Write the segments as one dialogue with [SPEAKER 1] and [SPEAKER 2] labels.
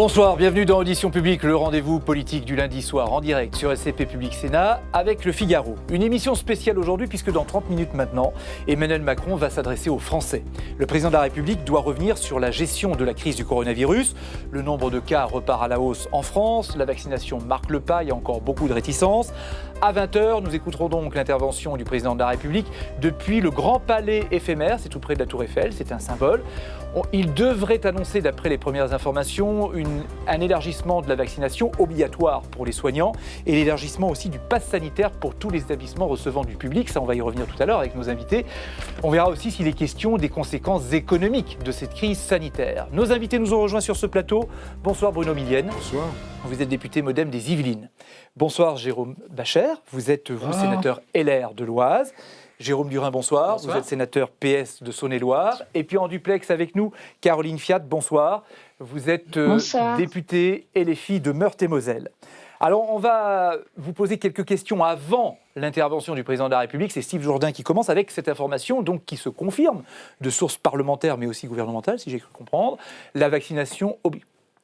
[SPEAKER 1] Bonsoir, bienvenue dans Audition Publique, le rendez-vous politique du lundi soir en direct sur SCP Public Sénat avec Le Figaro. Une émission spéciale aujourd'hui puisque dans 30 minutes maintenant, Emmanuel Macron va s'adresser aux Français. Le président de la République doit revenir sur la gestion de la crise du coronavirus. Le nombre de cas repart à la hausse en France, la vaccination marque le pas, il y a encore beaucoup de réticences. À 20h, nous écouterons donc l'intervention du président de la République depuis le Grand Palais éphémère, c'est tout près de la Tour Eiffel, c'est un symbole. Il devrait annoncer, d'après les premières informations, un élargissement de la vaccination obligatoire pour les soignants et l'élargissement aussi du pass sanitaire pour tous les établissements recevant du public. Ça, on va y revenir tout à l'heure avec nos invités. On verra aussi s'il est question des conséquences économiques de cette crise sanitaire. Nos invités nous ont rejoints sur ce plateau. Bonsoir Bruno Millienne.
[SPEAKER 2] Bonsoir.
[SPEAKER 1] Vous êtes député MoDem des Yvelines. Bonsoir Jérôme Bacher. Vous êtes, sénateur LR de l'Oise. Jérôme Durin, bonsoir. Vous êtes sénateur PS de Saône-et-Loire. Et puis en duplex avec nous, Caroline Fiat, bonsoir. Vous êtes députée LFI de Meurthe-et-Moselle. Alors on va vous poser quelques questions avant l'intervention du président de la République. C'est Steve Jourdain qui commence avec cette information donc, qui se confirme de sources parlementaires mais aussi gouvernementales, si j'ai cru comprendre, la vaccination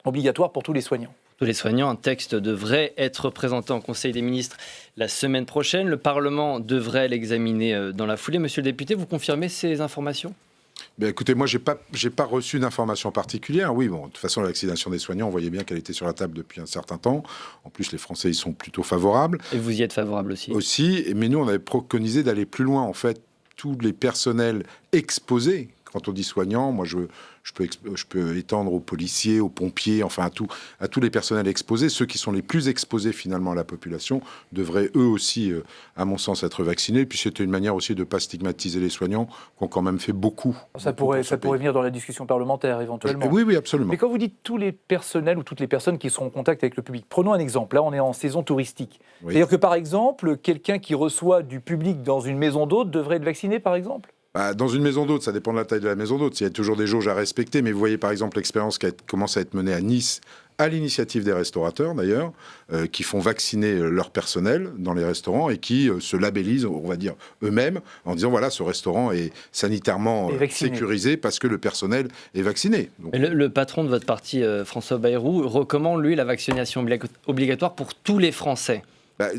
[SPEAKER 1] obligatoire pour tous les soignants.
[SPEAKER 3] Tous les soignants, un texte devrait être présenté en Conseil des ministres la semaine prochaine. Le Parlement devrait l'examiner dans la foulée. Monsieur le député, vous confirmez ces informations ?
[SPEAKER 2] Écoutez, moi, j'ai pas reçu d'informations particulières. Oui, bon, de toute façon, la vaccination des soignants, on voyait bien qu'elle était sur la table depuis un certain temps. En plus, les Français y sont plutôt favorables.
[SPEAKER 3] Et vous y êtes favorable aussi ?
[SPEAKER 2] Aussi, mais nous, on avait préconisé d'aller plus loin. En fait, tous les personnels exposés, quand on dit soignants, moi, je peux étendre aux policiers, aux pompiers, enfin à tous les personnels exposés. Ceux qui sont les plus exposés finalement à la population devraient eux aussi, à mon sens, être vaccinés. Puis c'était une manière aussi de ne pas stigmatiser les soignants, qui ont quand même fait beaucoup.
[SPEAKER 1] Ça pourrait venir dans la discussion parlementaire éventuellement.
[SPEAKER 2] Oui, absolument.
[SPEAKER 1] Mais quand vous dites tous les personnels ou toutes les personnes qui seront en contact avec le public, prenons un exemple. Là, on est en saison touristique. Oui. C'est-à-dire que par exemple, quelqu'un qui reçoit du public dans une maison d'hôte devrait être vacciné, par exemple ?
[SPEAKER 2] Dans une maison d'hôte, ça dépend de la taille de la maison d'hôte. Il y a toujours des jauges à respecter, mais vous voyez par exemple l'expérience qui commence à être menée à Nice, à l'initiative des restaurateurs d'ailleurs, qui font vacciner leur personnel dans les restaurants et qui se labellisent, on va dire, eux-mêmes, en disant voilà, ce restaurant est sanitairement sécurisé parce que le personnel est vacciné. Donc,
[SPEAKER 3] le patron de votre parti, François Bayrou, recommande, lui, la vaccination obligatoire pour tous les Français.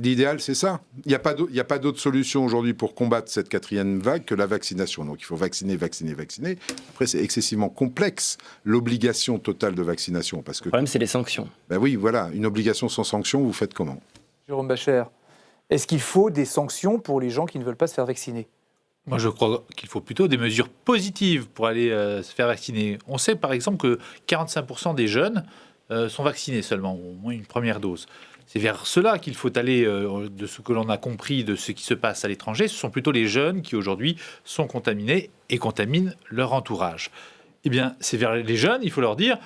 [SPEAKER 2] L'idéal, c'est ça. Il n'y a pas d'autre solution aujourd'hui pour combattre cette quatrième vague que la vaccination. Donc il faut vacciner. Après, c'est excessivement complexe, l'obligation totale de vaccination. Parce que,
[SPEAKER 3] le problème, c'est les sanctions.
[SPEAKER 2] Oui, voilà. Une obligation sans sanction, vous faites comment ?
[SPEAKER 1] Jérôme Bacher, est-ce qu'il faut des sanctions pour les gens qui ne veulent pas se faire vacciner ?
[SPEAKER 4] Moi, je crois qu'il faut plutôt des mesures positives pour aller se faire vacciner. On sait, par exemple, que 45% des jeunes sont vaccinés seulement, au moins une première dose. C'est vers cela qu'il faut aller, de ce que l'on a compris de ce qui se passe à l'étranger. Ce sont plutôt les jeunes qui, aujourd'hui, sont contaminés et contaminent leur entourage. Eh bien, c'est vers les jeunes, il faut leur dire,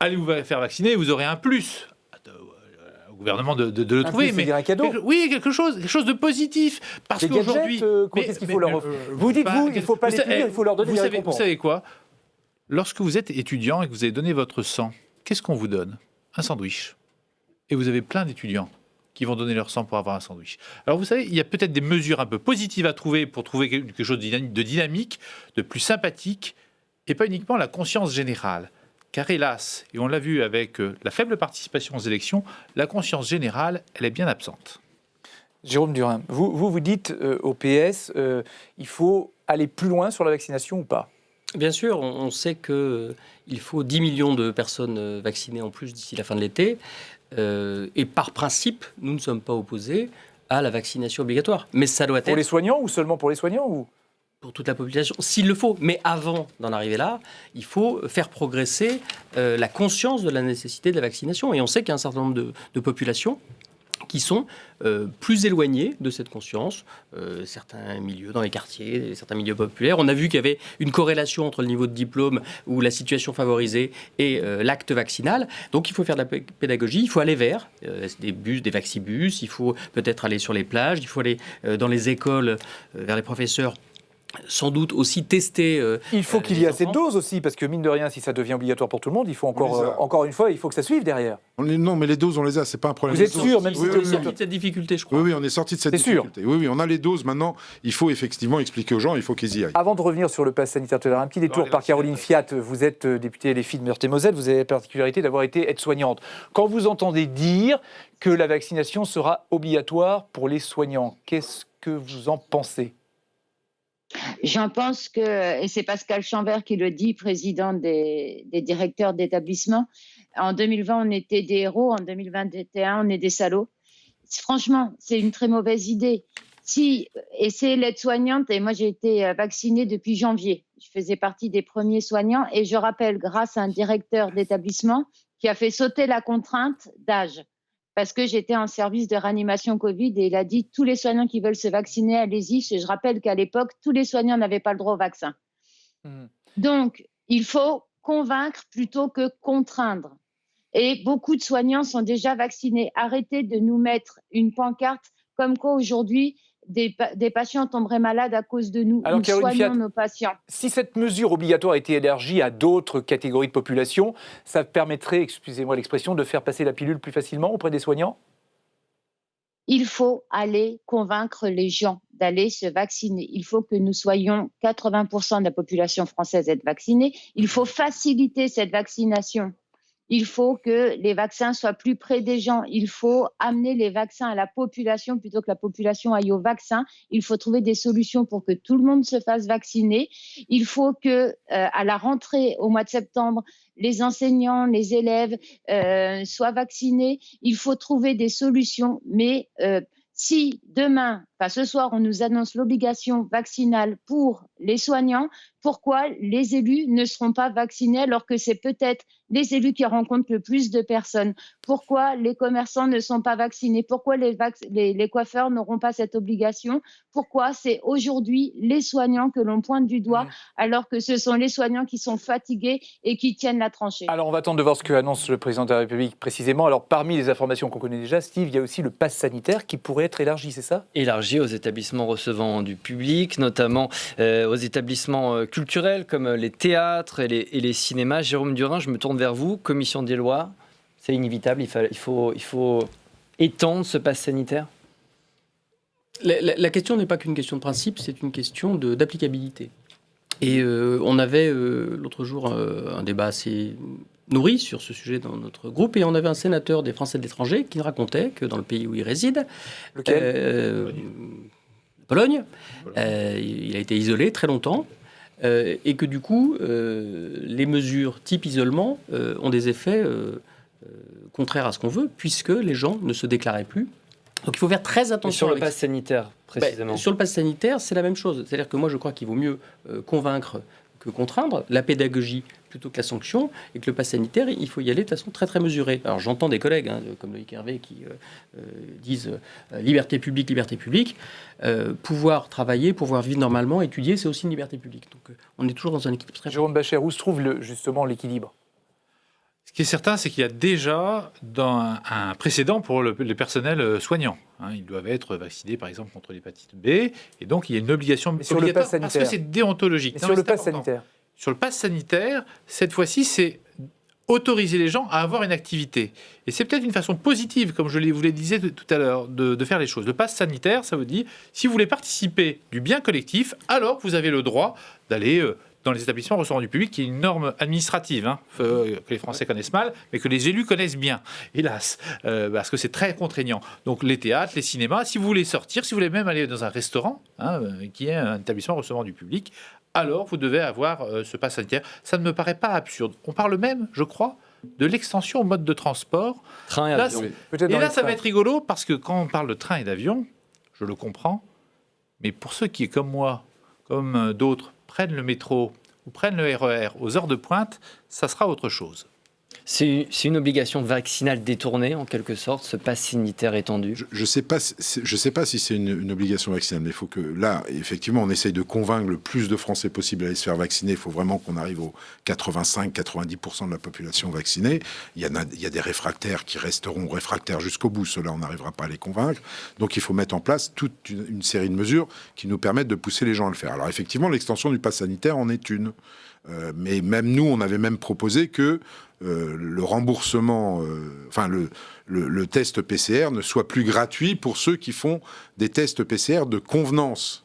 [SPEAKER 4] allez vous faire vacciner, vous aurez un plus. Au gouvernement de le trouver.
[SPEAKER 1] Mais un cadeau.
[SPEAKER 4] Quelque chose de positif. Parce qu'aujourd'hui...
[SPEAKER 1] Qu'est-ce qu'il faut leur offrir ? Vous dites, il ne faut pas les punir, il faut leur donner des récompenses.
[SPEAKER 4] Vous savez quoi ? Lorsque vous êtes étudiant et que vous avez donné votre sang, qu'est-ce qu'on vous donne ? Un sandwich. Et vous avez plein d'étudiants qui vont donner leur sang pour avoir un sandwich. Alors vous savez, il y a peut-être des mesures un peu positives à trouver pour trouver quelque chose de dynamique, de plus sympathique, et pas uniquement la conscience générale. Car hélas, et on l'a vu avec la faible participation aux élections, la conscience générale, elle est bien absente.
[SPEAKER 1] Jérôme Durin, vous dites au PS, il faut aller plus loin sur la vaccination ou pas ?
[SPEAKER 5] Bien sûr, on sait qu'il faut 10 millions de personnes vaccinées en plus d'ici la fin de l'été. Et par principe, nous ne sommes pas opposés à la vaccination obligatoire. Mais ça doit être...
[SPEAKER 1] Pour les soignants ou seulement pour les soignants ou...
[SPEAKER 5] Pour toute la population, s'il le faut. Mais avant d'en arriver là, il faut faire progresser la conscience de la nécessité de la vaccination. Et on sait qu'il y a un certain nombre de populations qui sont plus éloignés de cette conscience, certains milieux dans les quartiers, certains milieux populaires. On a vu qu'il y avait une corrélation entre le niveau de diplôme ou la situation favorisée et l'acte vaccinal. Donc il faut faire de la pédagogie, il faut aller vers des bus, des vaccibus, il faut peut-être aller sur les plages, il faut aller dans les écoles, vers les professeurs sans doute aussi tester.
[SPEAKER 1] Il faut qu'il y ait assez de
[SPEAKER 5] enfants.
[SPEAKER 1] doses aussi, parce que mine de rien, si ça devient obligatoire pour tout le monde, il faut encore une fois, il faut que ça suive derrière.
[SPEAKER 2] Non, mais les doses, on les a, c'est pas un problème.
[SPEAKER 1] Vous êtes
[SPEAKER 2] Les
[SPEAKER 1] sûr,
[SPEAKER 2] doses-
[SPEAKER 1] même si
[SPEAKER 2] Oui,
[SPEAKER 1] c'est
[SPEAKER 2] oui,
[SPEAKER 5] On est sorti de cette difficulté, je crois.
[SPEAKER 2] oui, on est sorti de cette
[SPEAKER 1] C'est sûr.
[SPEAKER 2] difficulté. Oui, on a les doses maintenant. Il faut effectivement expliquer aux gens, il faut qu'ils y aillent.
[SPEAKER 1] Avant de revenir sur le pass sanitaire, tout à l'heure, un petit détour par Caroline Fiat. Vous êtes députée LFI de Meurthe-et-Moselle, vous avez la particularité d'avoir été aide-soignante. Quand vous entendez dire que la vaccination sera obligatoire pour les soignants, qu'est-ce que vous en pensez ?
[SPEAKER 6] J'en pense que, et c'est Pascal Chambert qui le dit, président des directeurs d'établissement, en 2020, on était des héros, en 2021, on est des salauds. Franchement, c'est une très mauvaise idée. Et c'est l'aide-soignante, et moi j'ai été vaccinée depuis janvier. Je faisais partie des premiers soignants, et je rappelle, grâce à un directeur d'établissement qui a fait sauter la contrainte d'âge, parce que j'étais en service de réanimation Covid, et il a dit tous les soignants qui veulent se vacciner, allez-y. Je rappelle qu'à l'époque, tous les soignants n'avaient pas le droit au vaccin. Donc, il faut convaincre plutôt que contraindre. Et beaucoup de soignants sont déjà vaccinés. Arrêtez de nous mettre une pancarte comme quoi aujourd'hui, des patients tomberaient malades à cause de nous.
[SPEAKER 1] Alors,
[SPEAKER 6] Nous
[SPEAKER 1] Caroline
[SPEAKER 6] soignons
[SPEAKER 1] Fiat,
[SPEAKER 6] nos patients.
[SPEAKER 1] si cette mesure obligatoire était élargie à d'autres catégories de population, ça permettrait, excusez-moi l'expression, de faire passer la pilule plus facilement auprès des soignants ?
[SPEAKER 6] Il faut aller convaincre les gens d'aller se vacciner. Il faut que nous soyons 80% de la population française être vaccinée. Il faut faciliter cette vaccination. Il faut que les vaccins soient plus près des gens. Il faut amener les vaccins à la population plutôt que la population aille au vaccin. Il faut trouver des solutions pour que tout le monde se fasse vacciner. Il faut que, à la rentrée au mois de septembre, les enseignants, les élèves soient vaccinés. Il faut trouver des solutions. Mais si demain, ce soir, on nous annonce l'obligation vaccinale pour les soignants, pourquoi les élus ne seront pas vaccinés alors que c'est peut-être les élus qui rencontrent le plus de personnes? Pourquoi les commerçants ne sont pas vaccinés? Pourquoi les coiffeurs n'auront pas cette obligation? Pourquoi c'est aujourd'hui les soignants que l'on pointe du doigt alors que ce sont les soignants qui sont fatigués et qui tiennent la tranchée?
[SPEAKER 1] Alors, on va attendre de voir ce que annonce le président de la République précisément. Alors, parmi les informations qu'on connaît déjà, Steve, il y a aussi le pass sanitaire qui pourrait être élargi, c'est ça ?
[SPEAKER 3] Élargi aux établissements recevant du public, notamment aux établissements culturels comme les théâtres et les cinémas. Jérôme Durin, je me tourne vers vous. Commission des lois, c'est inévitable, il faut étendre ce pass sanitaire ?
[SPEAKER 5] La question n'est pas qu'une question de principe, c'est une question d'applicabilité. Et on avait l'autre jour un débat assez nourri sur ce sujet dans notre groupe, et on avait un sénateur des Français de l'étranger qui racontait que dans le pays où il réside, Pologne, il a été isolé très longtemps, et que du coup, les mesures type isolement ont des effets contraires à ce qu'on veut, puisque les gens ne se déclaraient plus. Donc il faut faire très attention.
[SPEAKER 3] Sur le pass sanitaire, précisément.
[SPEAKER 5] Sur le pass sanitaire, c'est la même chose. C'est-à-dire que moi, je crois qu'il vaut mieux convaincre que contraindre, la pédagogie plutôt que la sanction, et que le pass sanitaire, il faut y aller de façon très très mesurée. Alors j'entends des collègues comme Loïc Hervé qui disent liberté publique, pouvoir travailler, pouvoir vivre normalement, étudier, c'est aussi une liberté publique. Donc on est toujours dans un équilibre très...
[SPEAKER 1] Jérôme Bachet, où se trouve justement l'équilibre ?
[SPEAKER 4] Ce qui est certain, c'est qu'il y a déjà un précédent pour le personnel soignant. Ils doivent être vaccinés, par exemple, contre l'hépatite B, et donc il y a une obligation
[SPEAKER 1] sur le pass sanitaire,
[SPEAKER 4] parce que c'est déontologique.
[SPEAKER 1] Sur le pass sanitaire,
[SPEAKER 4] sur le pass sanitaire, cette fois-ci, c'est autoriser les gens à avoir une activité. Et c'est peut-être une façon positive, comme je vous le disais tout à l'heure, de faire les choses. Le pass sanitaire, ça veut dire, si vous voulez participer du bien collectif, alors vous avez le droit d'aller... dans les établissements recevant du public, qui est une norme administrative, que les Français connaissent mal, mais que les élus connaissent bien, hélas, parce que c'est très contraignant. Donc les théâtres, les cinémas, si vous voulez sortir, si vous voulez même aller dans un restaurant, qui est un établissement recevant du public, alors vous devez avoir ce pass sanitaire. Ça ne me paraît pas absurde. On parle même, je crois, de l'extension au mode de transport.
[SPEAKER 3] Train et avion.
[SPEAKER 4] Et là, ça va être rigolo, parce que quand on parle de train et d'avion, je le comprends, mais pour ceux qui, comme moi, comme d'autres, prennent le métro ou prennent le RER aux heures de pointe, ça sera autre chose.
[SPEAKER 3] C'est une obligation vaccinale détournée, en quelque sorte, ce pass sanitaire étendu.
[SPEAKER 2] Je sais pas si c'est une obligation vaccinale, mais il faut que, là, effectivement, on essaye de convaincre le plus de Français possible à aller se faire vacciner. Il faut vraiment qu'on arrive aux 85-90% de la population vaccinée. Il y a des réfractaires qui resteront réfractaires jusqu'au bout. Ceux-là, on n'arrivera pas à les convaincre. Donc, il faut mettre en place toute une série de mesures qui nous permettent de pousser les gens à le faire. Alors, effectivement, l'extension du pass sanitaire en est une. Mais même nous, on avait même proposé que le remboursement, le test PCR ne soit plus gratuit pour ceux qui font des tests PCR de convenance.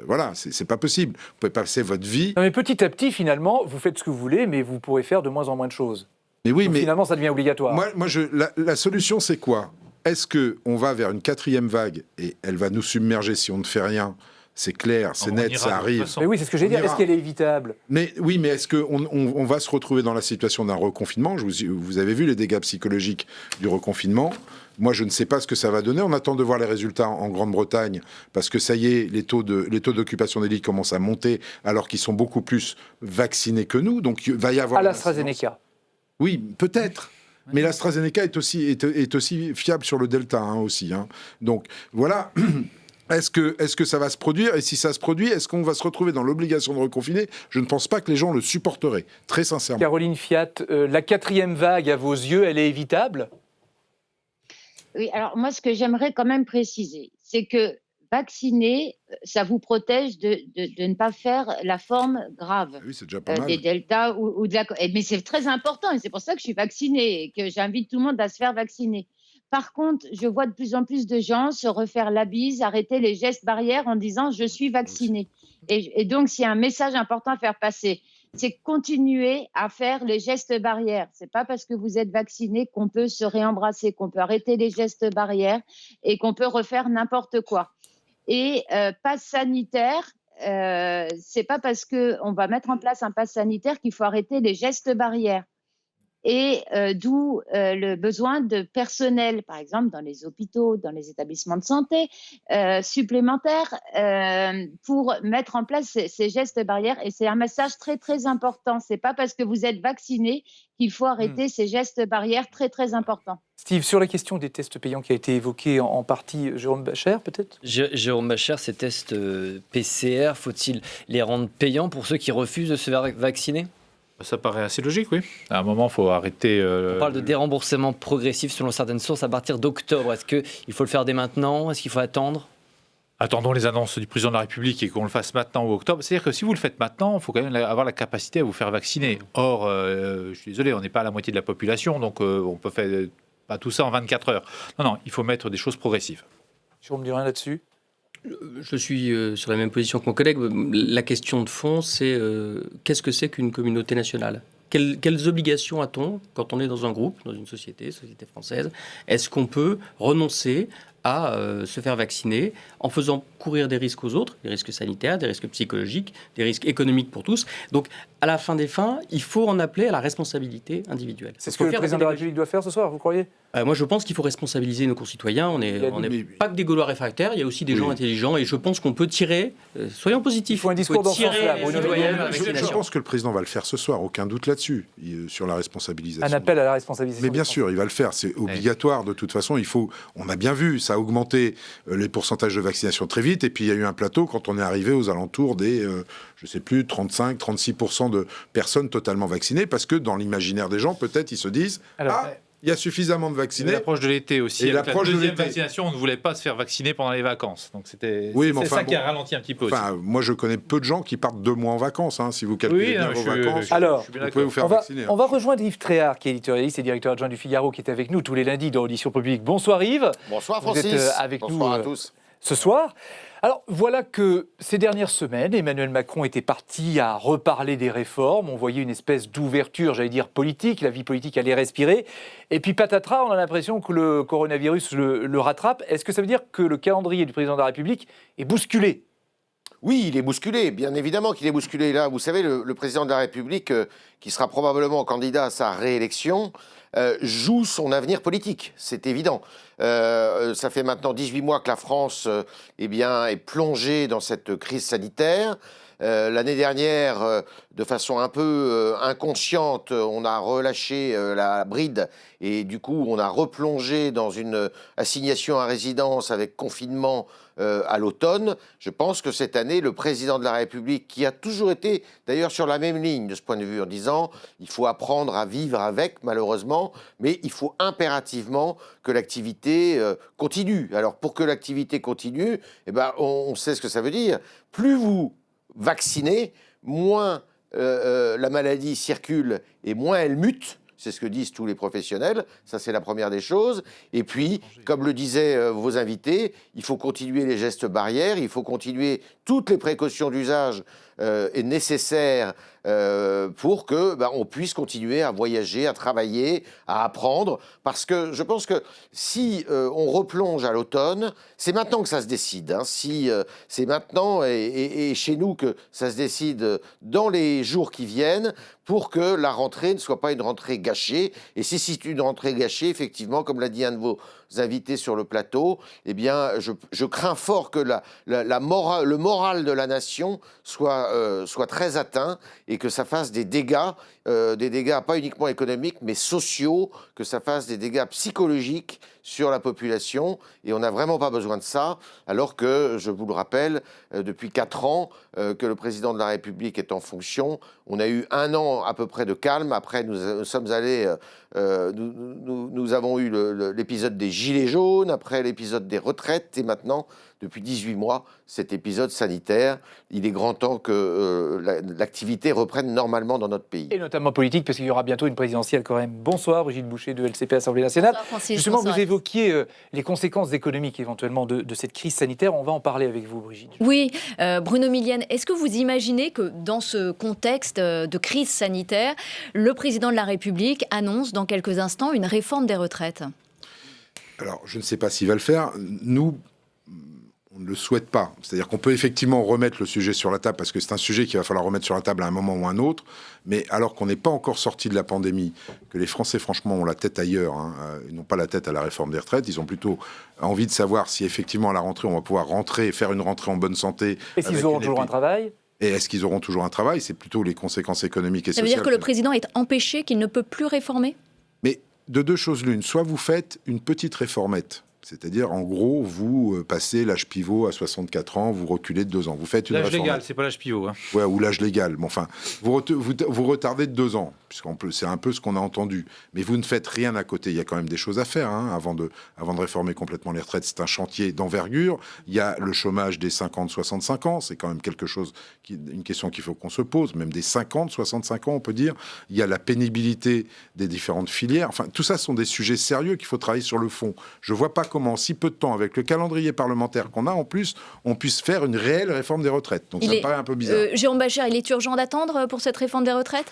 [SPEAKER 2] Voilà, c'est pas possible. Vous pouvez passer votre vie.
[SPEAKER 1] Non, mais petit à petit, finalement, vous faites ce que vous voulez, mais vous pourrez faire de moins en moins de choses.
[SPEAKER 2] Mais oui,
[SPEAKER 1] donc,
[SPEAKER 2] mais
[SPEAKER 1] finalement, ça devient obligatoire.
[SPEAKER 2] La solution, c'est quoi ? Est-ce qu'on va vers une 4e vague et elle va nous submerger si on ne fait rien ? C'est clair, c'est net, ça arrive.
[SPEAKER 1] Mais oui, c'est ce que j'ai dit. Est-ce qu'elle est évitable ?
[SPEAKER 2] Mais oui, mais est-ce qu'on va se retrouver dans la situation d'un reconfinement ? Vous avez vu les dégâts psychologiques du reconfinement. Moi, je ne sais pas ce que ça va donner. On attend de voir les résultats en Grande-Bretagne, parce que ça y est, les taux d'occupation des lits commencent à monter, alors qu'ils sont beaucoup plus vaccinés que nous. Donc, il va y avoir...
[SPEAKER 1] À l'AstraZeneca.
[SPEAKER 2] Oui, peut-être. Mais l'AstraZeneca est aussi fiable sur le Delta, aussi. Donc, voilà... Est-ce que ça va se produire ? Et si ça se produit, est-ce qu'on va se retrouver dans l'obligation de reconfiner ? Je ne pense pas que les gens le supporteraient, très sincèrement.
[SPEAKER 1] Caroline Fiat, la 4e vague, à vos yeux, elle est évitable ?
[SPEAKER 6] Oui, alors moi, ce que j'aimerais quand même préciser, c'est que vacciner, ça vous protège de ne pas faire la forme grave
[SPEAKER 2] Oui, c'est déjà pas mal.
[SPEAKER 6] des deltas ou de la... Mais c'est très important et c'est pour ça que je suis vaccinée et que j'invite tout le monde à se faire vacciner. Par contre, je vois de plus en plus de gens se refaire la bise, arrêter les gestes barrières en disant « je suis vacciné ». Et donc, s'il y a un message important à faire passer, c'est continuer à faire les gestes barrières. Ce n'est pas parce que vous êtes vacciné qu'on peut se réembrasser, qu'on peut arrêter les gestes barrières et qu'on peut refaire n'importe quoi. Et pass sanitaire, c'est pas parce qu'on va mettre en place un pass sanitaire qu'il faut arrêter les gestes barrières. Et d'où le besoin de personnel, par exemple dans les hôpitaux, dans les établissements de santé supplémentaires pour mettre en place ces gestes barrières. Et c'est un message très, très important. Ce n'est pas parce que vous êtes vacciné qu'il faut arrêter ces gestes barrières très, très importants.
[SPEAKER 1] Steve, sur la question des tests payants qui a été évoquée en partie, Jérôme Bascher, peut-être ?
[SPEAKER 3] Jérôme Bascher, ces tests PCR, faut-il les rendre payants pour ceux qui refusent de se faire vacciner ?
[SPEAKER 4] Ça paraît assez logique, oui. À un moment, il faut arrêter...
[SPEAKER 3] On parle de déremboursement progressif selon certaines sources à partir d'octobre. Est-ce qu'il faut le faire dès maintenant ? Est-ce qu'il faut attendre ?
[SPEAKER 4] Attendons les annonces du président de la République et qu'on le fasse maintenant ou octobre. C'est-à-dire que si vous le faites maintenant, il faut quand même avoir la capacité à vous faire vacciner. Or, je suis désolé, on n'est pas à la moitié de la population, donc on peut faire pas tout ça en 24 heures. Non, il faut mettre des choses progressives.
[SPEAKER 1] Jérôme Durin là-dessus ?
[SPEAKER 5] Je suis sur la même position que mon collègue. La question de fond, c'est qu'est-ce que c'est qu'une communauté nationale ? Quelles obligations a-t-on quand on est dans un groupe, dans une société française ? Est-ce qu'on peut renoncer à se faire vacciner en faisant courir des risques aux autres, des risques sanitaires, des risques psychologiques, des risques économiques pour tous. Donc, à la fin des fins, il faut en appeler à la responsabilité individuelle.
[SPEAKER 1] C'est ce que le président de la République doit faire ce soir, vous croyez ?
[SPEAKER 5] Moi, je pense qu'il faut responsabiliser nos concitoyens. On n'est pas que des Gaulois réfractaires, il y a aussi des gens intelligents et je pense qu'on peut tirer, soyons positifs,
[SPEAKER 1] il faut un discours dans ce sens-là.
[SPEAKER 2] Je pense que le président va le faire ce soir, aucun doute là-dessus, sur la responsabilisation.
[SPEAKER 1] Un appel à la responsabilisation.
[SPEAKER 2] Mais bien sûr, il va le faire, c'est obligatoire de toute façon. On a bien vu, ça a augmenté les pourcentages de vaccination très vite et puis il y a eu un plateau quand on est arrivé aux alentours des, je sais plus, 35-36% de personnes totalement vaccinées parce que dans l'imaginaire des gens, peut-être ils se disent il y a suffisamment de vaccinés.
[SPEAKER 4] L'approche de l'été aussi.
[SPEAKER 2] Et
[SPEAKER 4] avec
[SPEAKER 2] l'approche
[SPEAKER 4] la
[SPEAKER 2] de
[SPEAKER 4] deuxième
[SPEAKER 2] l'été.
[SPEAKER 4] vaccination, on ne voulait pas se faire vacciner pendant les vacances. Donc c'est ça qui a ralenti un petit peu aussi.
[SPEAKER 2] Moi, je connais peu de gens qui partent 2 mois en vacances. Si vous calculez bien vos vacances,
[SPEAKER 1] alors,
[SPEAKER 2] vous pouvez vous faire vacciner.
[SPEAKER 1] On va rejoindre Yves Tréhard, qui est éditorialiste et directeur adjoint du Figaro, qui est avec nous tous les lundis dans Audition Publique. Bonsoir Yves.
[SPEAKER 7] Bonsoir Francis.
[SPEAKER 1] Vous êtes avec
[SPEAKER 7] Bonsoir
[SPEAKER 1] nous
[SPEAKER 7] à tous.
[SPEAKER 1] Ce soir. Alors voilà que ces dernières semaines, Emmanuel Macron était parti à reparler des réformes. On voyait une espèce d'ouverture, j'allais dire politique. La vie politique allait respirer. Et puis patatras, on a l'impression que le coronavirus le rattrape. Est-ce que ça veut dire que le calendrier du président de la République est bousculé ?
[SPEAKER 7] Oui, il est bousculé, bien évidemment qu'il est bousculé. Là, vous savez, le président de la République, qui sera probablement candidat à sa réélection, joue son avenir politique, c'est évident. Ça fait maintenant 18 mois que la France est plongée dans cette crise sanitaire. L'année dernière, de façon un peu inconsciente, on a relâché la bride et du coup, on a replongé dans une assignation à résidence avec confinement à l'automne. Je pense que cette année, le président de la République, qui a toujours été d'ailleurs sur la même ligne de ce point de vue, en disant il faut apprendre à vivre avec, malheureusement, mais il faut impérativement que l'activité continue. Alors pour que l'activité continue, on sait ce que ça veut dire. Plus vous vaccinez, moins la maladie circule et moins elle mute. C'est ce que disent tous les professionnels. Ça, c'est la première des choses. Et puis, comme le disaient vos invités, il faut continuer les gestes barrières, il faut continuer toutes les précautions d'usage nécessaires pour que on puisse continuer à voyager, à travailler, à apprendre. Parce que je pense que si on replonge à l'automne, c'est maintenant que ça se décide. Si c'est maintenant et chez nous que ça se décide dans les jours qui viennent, pour que la rentrée ne soit pas une rentrée gâchée. Et si c'est une rentrée gâchée, effectivement, comme l'a dit un de vos invités sur le plateau, eh bien, je crains fort que le moral de la nation soit très atteint et que ça fasse des dégâts pas uniquement économiques, mais sociaux, que ça fasse des dégâts psychologiques sur la population. Et on n'a vraiment pas besoin de ça, alors que, je vous le rappelle, depuis 4 ans que le président de la République est en fonction, on a eu 1 an à peu près de calme. Après, nous sommes allés... nous avons eu l'épisode des Gilets jaunes, après l'épisode des retraites, et maintenant, depuis 18 mois, cet épisode sanitaire. Il est grand temps que l'activité reprenne normalement dans notre pays.
[SPEAKER 1] Et notamment politique, parce qu'il y aura bientôt une présidentielle quand même. Bonsoir, Brigitte Boucher de LCP Assemblée nationale.
[SPEAKER 8] Bonsoir, Francis.
[SPEAKER 1] Justement,
[SPEAKER 8] Bonsoir.
[SPEAKER 1] vous évoquiez les conséquences économiques éventuellement de cette crise sanitaire. On va en parler avec vous, Brigitte.
[SPEAKER 8] Oui, Bruno Millienne, est-ce que vous imaginez que dans ce contexte de crise sanitaire, le président de la République annonce dans quelques instants une réforme des retraites ?
[SPEAKER 2] Alors, je ne sais pas s'il va le faire. Nous, on ne le souhaite pas. C'est-à-dire qu'on peut effectivement remettre le sujet sur la table, parce que c'est un sujet qu'il va falloir remettre sur la table à un moment ou à un autre, mais alors qu'on n'est pas encore sorti de la pandémie, que les Français, franchement, ont la tête ailleurs, ils n'ont pas la tête à la réforme des retraites, ils ont plutôt envie de savoir si effectivement à la rentrée, on va pouvoir faire une rentrée en bonne santé.
[SPEAKER 1] Et s'ils auront toujours un travail ?
[SPEAKER 2] Et est-ce qu'ils auront toujours un travail ? C'est plutôt les conséquences économiques et
[SPEAKER 8] Ça
[SPEAKER 2] sociales.
[SPEAKER 8] veut dire que le président est empêché, qu'il ne peut plus réformer ?
[SPEAKER 2] Mais de 2 choses l'une, soit vous faites une petite réformette, c'est-à-dire, en gros, vous passez l'âge pivot à 64 ans, vous reculez de 2 ans. Vous faites une
[SPEAKER 4] L'âge
[SPEAKER 2] réformette.
[SPEAKER 4] légal, c'est pas l'âge pivot.
[SPEAKER 2] Ouais, ou l'âge légal. Bon, enfin, vous retardez de 2 ans, c'est un peu ce qu'on a entendu. Mais vous ne faites rien à côté. Il y a quand même des choses à faire avant de réformer complètement les retraites. C'est un chantier d'envergure. Il y a le chômage des 50-65 ans. C'est quand même une question qu'il faut qu'on se pose. Même des 50-65 ans, on peut dire. Il y a la pénibilité des différentes filières. Enfin, tout ça sont des sujets sérieux qu'il faut travailler sur le fond. Je vois pas comment, en si peu de temps, avec le calendrier parlementaire qu'on a, en plus, on puisse faire une réelle réforme des retraites. Donc ça me paraît un peu bizarre.
[SPEAKER 8] Jérôme Bachelard, il est urgent d'attendre pour cette réforme des retraites ?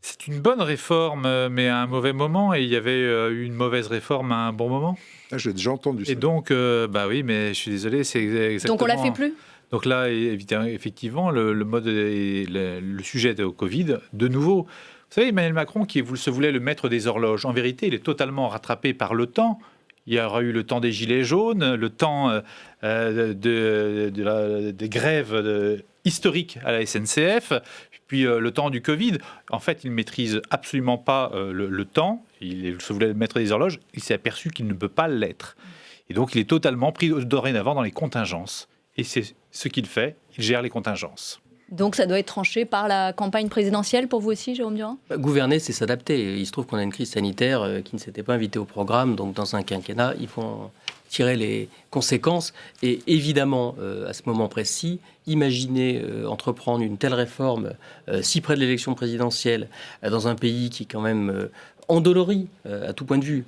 [SPEAKER 4] C'est une bonne réforme, mais à un mauvais moment, et il y avait une mauvaise réforme à un bon moment.
[SPEAKER 2] J'ai déjà entendu ça.
[SPEAKER 4] Et donc, oui, mais je suis désolé, c'est exactement...
[SPEAKER 8] Donc on la fait plus ?
[SPEAKER 4] Donc là, effectivement, le sujet au Covid, de nouveau... Vous savez, Emmanuel Macron, qui se voulait le maître des horloges, en vérité, il est totalement rattrapé par le temps. Il y aura eu le temps des Gilets jaunes, le temps des grèves historiques à la SNCF, puis le temps du Covid. En fait, il ne maîtrise absolument pas le temps. Il se voulait le maître des horloges. Il s'est aperçu qu'il ne peut pas l'être. Et donc, il est totalement pris dorénavant dans les contingences. Et c'est ce qu'il fait. Il gère les contingences.
[SPEAKER 8] Donc ça doit être tranché par la campagne présidentielle pour vous aussi, Jérôme Durand ?
[SPEAKER 5] Gouverner, c'est s'adapter. Il se trouve qu'on a une crise sanitaire qui ne s'était pas invitée au programme. Donc dans un quinquennat, il faut tirer les conséquences. Et évidemment, à ce moment précis, imaginer entreprendre une telle réforme si près de l'élection présidentielle dans un pays qui quand même endolori à tout point de vue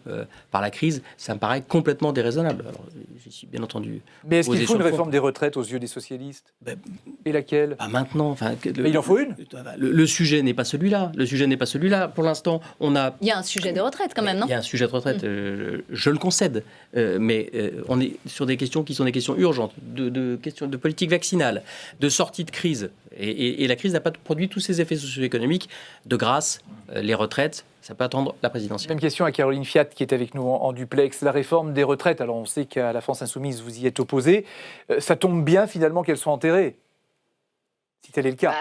[SPEAKER 5] par la crise, ça me paraît complètement déraisonnable. Alors, je suis bien entendu.
[SPEAKER 1] Mais est-ce qu'il
[SPEAKER 5] opposé
[SPEAKER 1] faut une
[SPEAKER 5] sur le fond.
[SPEAKER 1] réforme des retraites aux yeux des socialistes?
[SPEAKER 5] Ben,
[SPEAKER 1] Et laquelle?
[SPEAKER 5] Maintenant, enfin,
[SPEAKER 1] Mais il en faut une.
[SPEAKER 5] Le sujet n'est pas celui-là. Le sujet n'est pas celui-là. Pour l'instant, on a.
[SPEAKER 8] Il y a un sujet de retraite quand même, non?
[SPEAKER 5] Il y a un sujet de retraite, je le concède, mais on est sur des questions qui sont des questions urgentes, de questions de politique vaccinale, de sortie de crise. Et la crise n'a pas produit tous ces effets socio-économiques. De grâce, les retraites, ça peut attendre la présidentielle.
[SPEAKER 1] Même question à Caroline Fiat qui est avec nous en duplex. La réforme des retraites, alors on sait qu'à la France Insoumise, vous y êtes opposé. Ça tombe bien finalement qu'elles soient enterrées, si tel est le cas.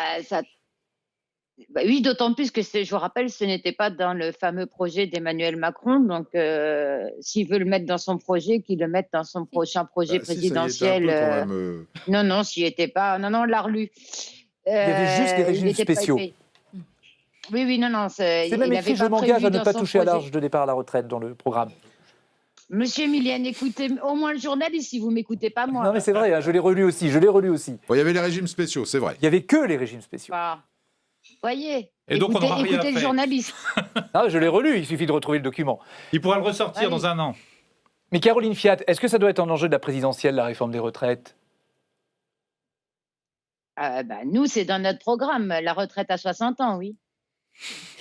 [SPEAKER 6] Oui, d'autant plus que, je vous rappelle, ce n'était pas dans le fameux projet d'Emmanuel Macron. Donc, s'il veut le mettre dans son projet, qu'il le mette dans son prochain projet présidentiel. Non, s'il n'y était pas. Non, on l'a relu.
[SPEAKER 1] Il y avait juste des régimes spéciaux.
[SPEAKER 6] Oui, non.
[SPEAKER 1] C'est même écrit, je m'engage à ne pas toucher à l'âge de départ à la retraite dans le programme.
[SPEAKER 6] Monsieur Milian, écoutez au moins le journaliste si vous ne m'écoutez pas moi.
[SPEAKER 1] Non, mais c'est vrai, hein, je l'ai relu aussi.
[SPEAKER 2] Bon, il y avait les régimes spéciaux, c'est vrai.
[SPEAKER 1] Il n'y avait que les régimes spéciaux.
[SPEAKER 6] Voyez.
[SPEAKER 4] Et donc, on n'aura rien à
[SPEAKER 6] écoutez le
[SPEAKER 4] faire.
[SPEAKER 6] journaliste.
[SPEAKER 1] Ah, je l'ai relu, il suffit de retrouver le document.
[SPEAKER 4] Il pourra le ressortir dans un an.
[SPEAKER 1] Mais Caroline Fiat, est-ce que ça doit être un enjeu de la présidentielle, la réforme des retraites?
[SPEAKER 6] Nous, c'est dans notre programme, la retraite à 60 ans, oui.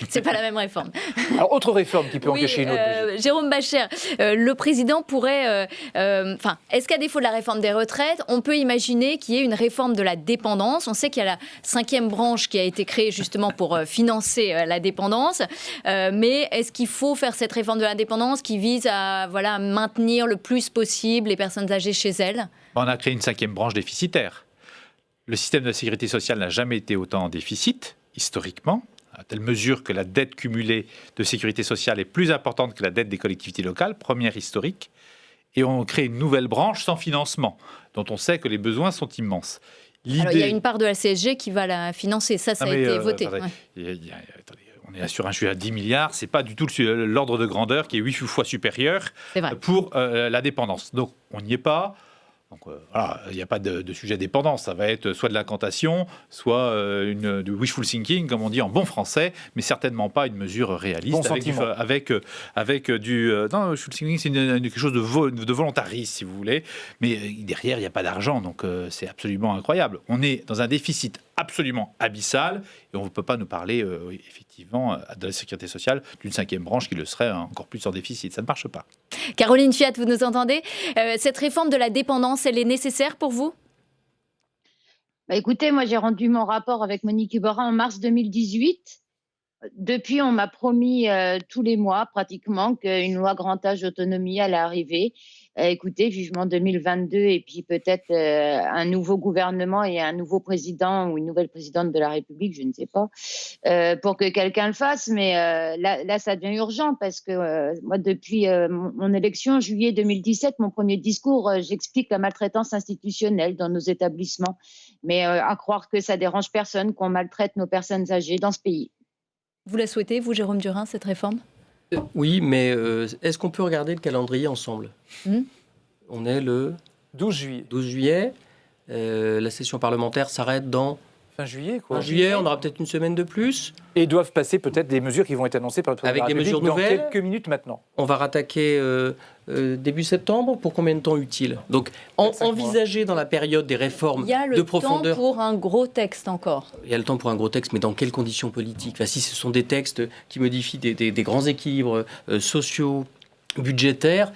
[SPEAKER 8] C'est pas la même réforme.
[SPEAKER 1] Alors, autre réforme qui peut encaisser une autre mesure.
[SPEAKER 8] Jérôme Bascher, le président pourrait... est-ce qu'à défaut de la réforme des retraites, on peut imaginer qu'il y ait une réforme de la dépendance? On sait qu'il y a la 5e branche qui a été créée justement pour financer la dépendance. Mais est-ce qu'il faut faire cette réforme de la dépendance qui vise à maintenir le plus possible les personnes âgées chez elles?
[SPEAKER 4] On a créé une 5e branche déficitaire. Le système de la sécurité sociale n'a jamais été autant en déficit, historiquement, à telle mesure que la dette cumulée de sécurité sociale est plus importante que la dette des collectivités locales, première historique. Et on crée une nouvelle branche sans financement, dont on sait que les besoins sont immenses.
[SPEAKER 8] Alors, il y a une part de la CSG qui va la financer, ça a été voté.
[SPEAKER 4] Attendez, on est sur un sujet à 10 milliards, c'est pas du tout l'ordre de grandeur qui est 8 fois supérieur pour la dépendance. Donc on n'y est pas. Donc il n'y a pas de sujet dépendance, ça va être soit de l'incantation, soit du wishful thinking, comme on dit en bon français, mais certainement pas une mesure réaliste.
[SPEAKER 1] Bon
[SPEAKER 4] avec du... non, wishful thinking, c'est quelque chose de volontariste, si vous voulez, mais derrière, il n'y a pas d'argent, donc c'est absolument incroyable. On est dans un déficit absolument abyssal, et on ne peut pas nous parler, effectivement, de la sécurité sociale, d'une 5e branche qui le serait encore plus en déficit. Ça ne marche pas.
[SPEAKER 8] Caroline Fiat, vous nous entendez? Cette réforme de la dépendance, elle est nécessaire pour vous?
[SPEAKER 6] Écoutez, moi j'ai rendu mon rapport avec Monique Iborra en mars 2018. Depuis, on m'a promis tous les mois pratiquement qu'une loi grand âge autonomie allait arriver. Écoutez, vivement 2022 et puis peut-être un nouveau gouvernement et un nouveau président ou une nouvelle présidente de la République, je ne sais pas, pour que quelqu'un le fasse. Mais là, ça devient urgent parce que moi, depuis mon élection, juillet 2017, mon premier discours, j'explique la maltraitance institutionnelle dans nos établissements. Mais à croire que ça dérange personne qu'on maltraite nos personnes âgées dans ce pays.
[SPEAKER 8] Vous la souhaitez, vous, Jérôme Durin, cette réforme?
[SPEAKER 5] Oui, mais est-ce qu'on peut regarder le calendrier ensemble? On est le
[SPEAKER 1] 12 juillet.
[SPEAKER 5] 12 juillet. La session parlementaire s'arrête dans...
[SPEAKER 1] Fin juillet, quoi.
[SPEAKER 5] Fin juillet, on aura peut-être une semaine de plus.
[SPEAKER 1] Et doivent passer peut-être des mesures qui vont être annoncées par le président de la
[SPEAKER 5] Avec des
[SPEAKER 1] République
[SPEAKER 5] mesures nouvelles.
[SPEAKER 1] dans quelques minutes maintenant.
[SPEAKER 5] On va rattaquer début septembre. Pour combien de temps utile? Donc, envisager dans la période des réformes de profondeur.
[SPEAKER 8] Il y a le temps pour un gros texte encore.
[SPEAKER 5] Il y a le temps pour un gros texte, mais dans quelles conditions politiques? Si ce sont des textes qui modifient des grands équilibres sociaux, budgétaire,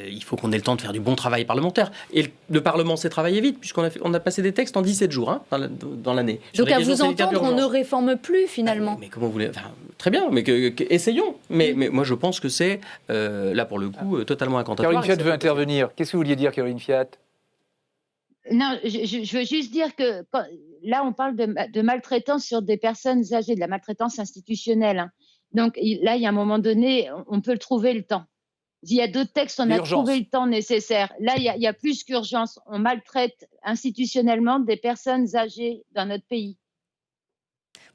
[SPEAKER 5] il faut qu'on ait le temps de faire du bon travail parlementaire. Et le Parlement s'est travaillé vite, puisqu'on a passé des textes en 17 jours dans l'année.
[SPEAKER 8] Donc à vous entendre, on ne réforme plus finalement.
[SPEAKER 5] Mais comment vous voulez... Très bien, mais essayons. Mais moi je pense que c'est, là pour le coup, totalement incantatoire.
[SPEAKER 1] Caroline Fiat veut intervenir. Qu'est-ce que vous vouliez dire, Caroline Fiat?
[SPEAKER 6] Non, je veux juste dire que là, on parle de maltraitance sur des personnes âgées, de la maltraitance institutionnelle. Donc là, il y a un moment donné, on peut le trouver le temps. Il y a d'autres textes, on a trouvé le temps nécessaire. Là, il y a plus qu'urgence. On maltraite institutionnellement des personnes âgées dans notre pays.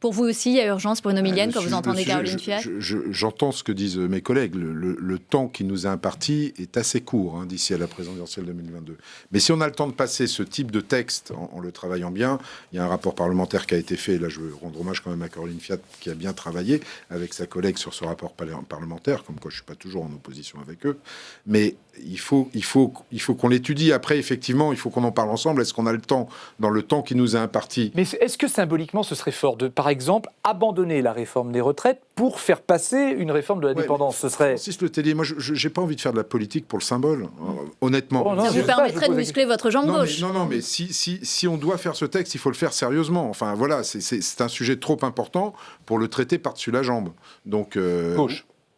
[SPEAKER 8] Pour vous aussi, il y a urgence, Bruno Millienne, quand vous entendez Caroline Fiat?
[SPEAKER 2] J'entends ce que disent mes collègues. Le temps qui nous est imparti est assez court d'ici à la présidentielle 2022. Mais si on a le temps de passer ce type de texte en le travaillant bien, il y a un rapport parlementaire qui a été fait. Là, je veux rendre hommage quand même à Caroline Fiat qui a bien travaillé avec sa collègue sur ce rapport parlementaire, comme quoi je ne suis pas toujours en opposition avec eux. Mais il faut qu'on l'étudie. Après, effectivement, il faut qu'on en parle ensemble. Est-ce qu'on a le temps, dans le temps qui nous est imparti?
[SPEAKER 1] Mais est-ce que symboliquement, ce serait fort de, par exemple, abandonner la réforme des retraites pour faire passer une réforme de la dépendance? Ce serait...
[SPEAKER 2] Francis Letellier, moi, je n'ai pas envie de faire de la politique pour le symbole, honnêtement.
[SPEAKER 1] Oh, non,
[SPEAKER 8] Ça vous permettrait de muscler votre jambe gauche.
[SPEAKER 2] Non, mais si on doit faire ce texte, il faut le faire sérieusement. Enfin, voilà, c'est un sujet trop important pour le traiter par-dessus la jambe. Donc,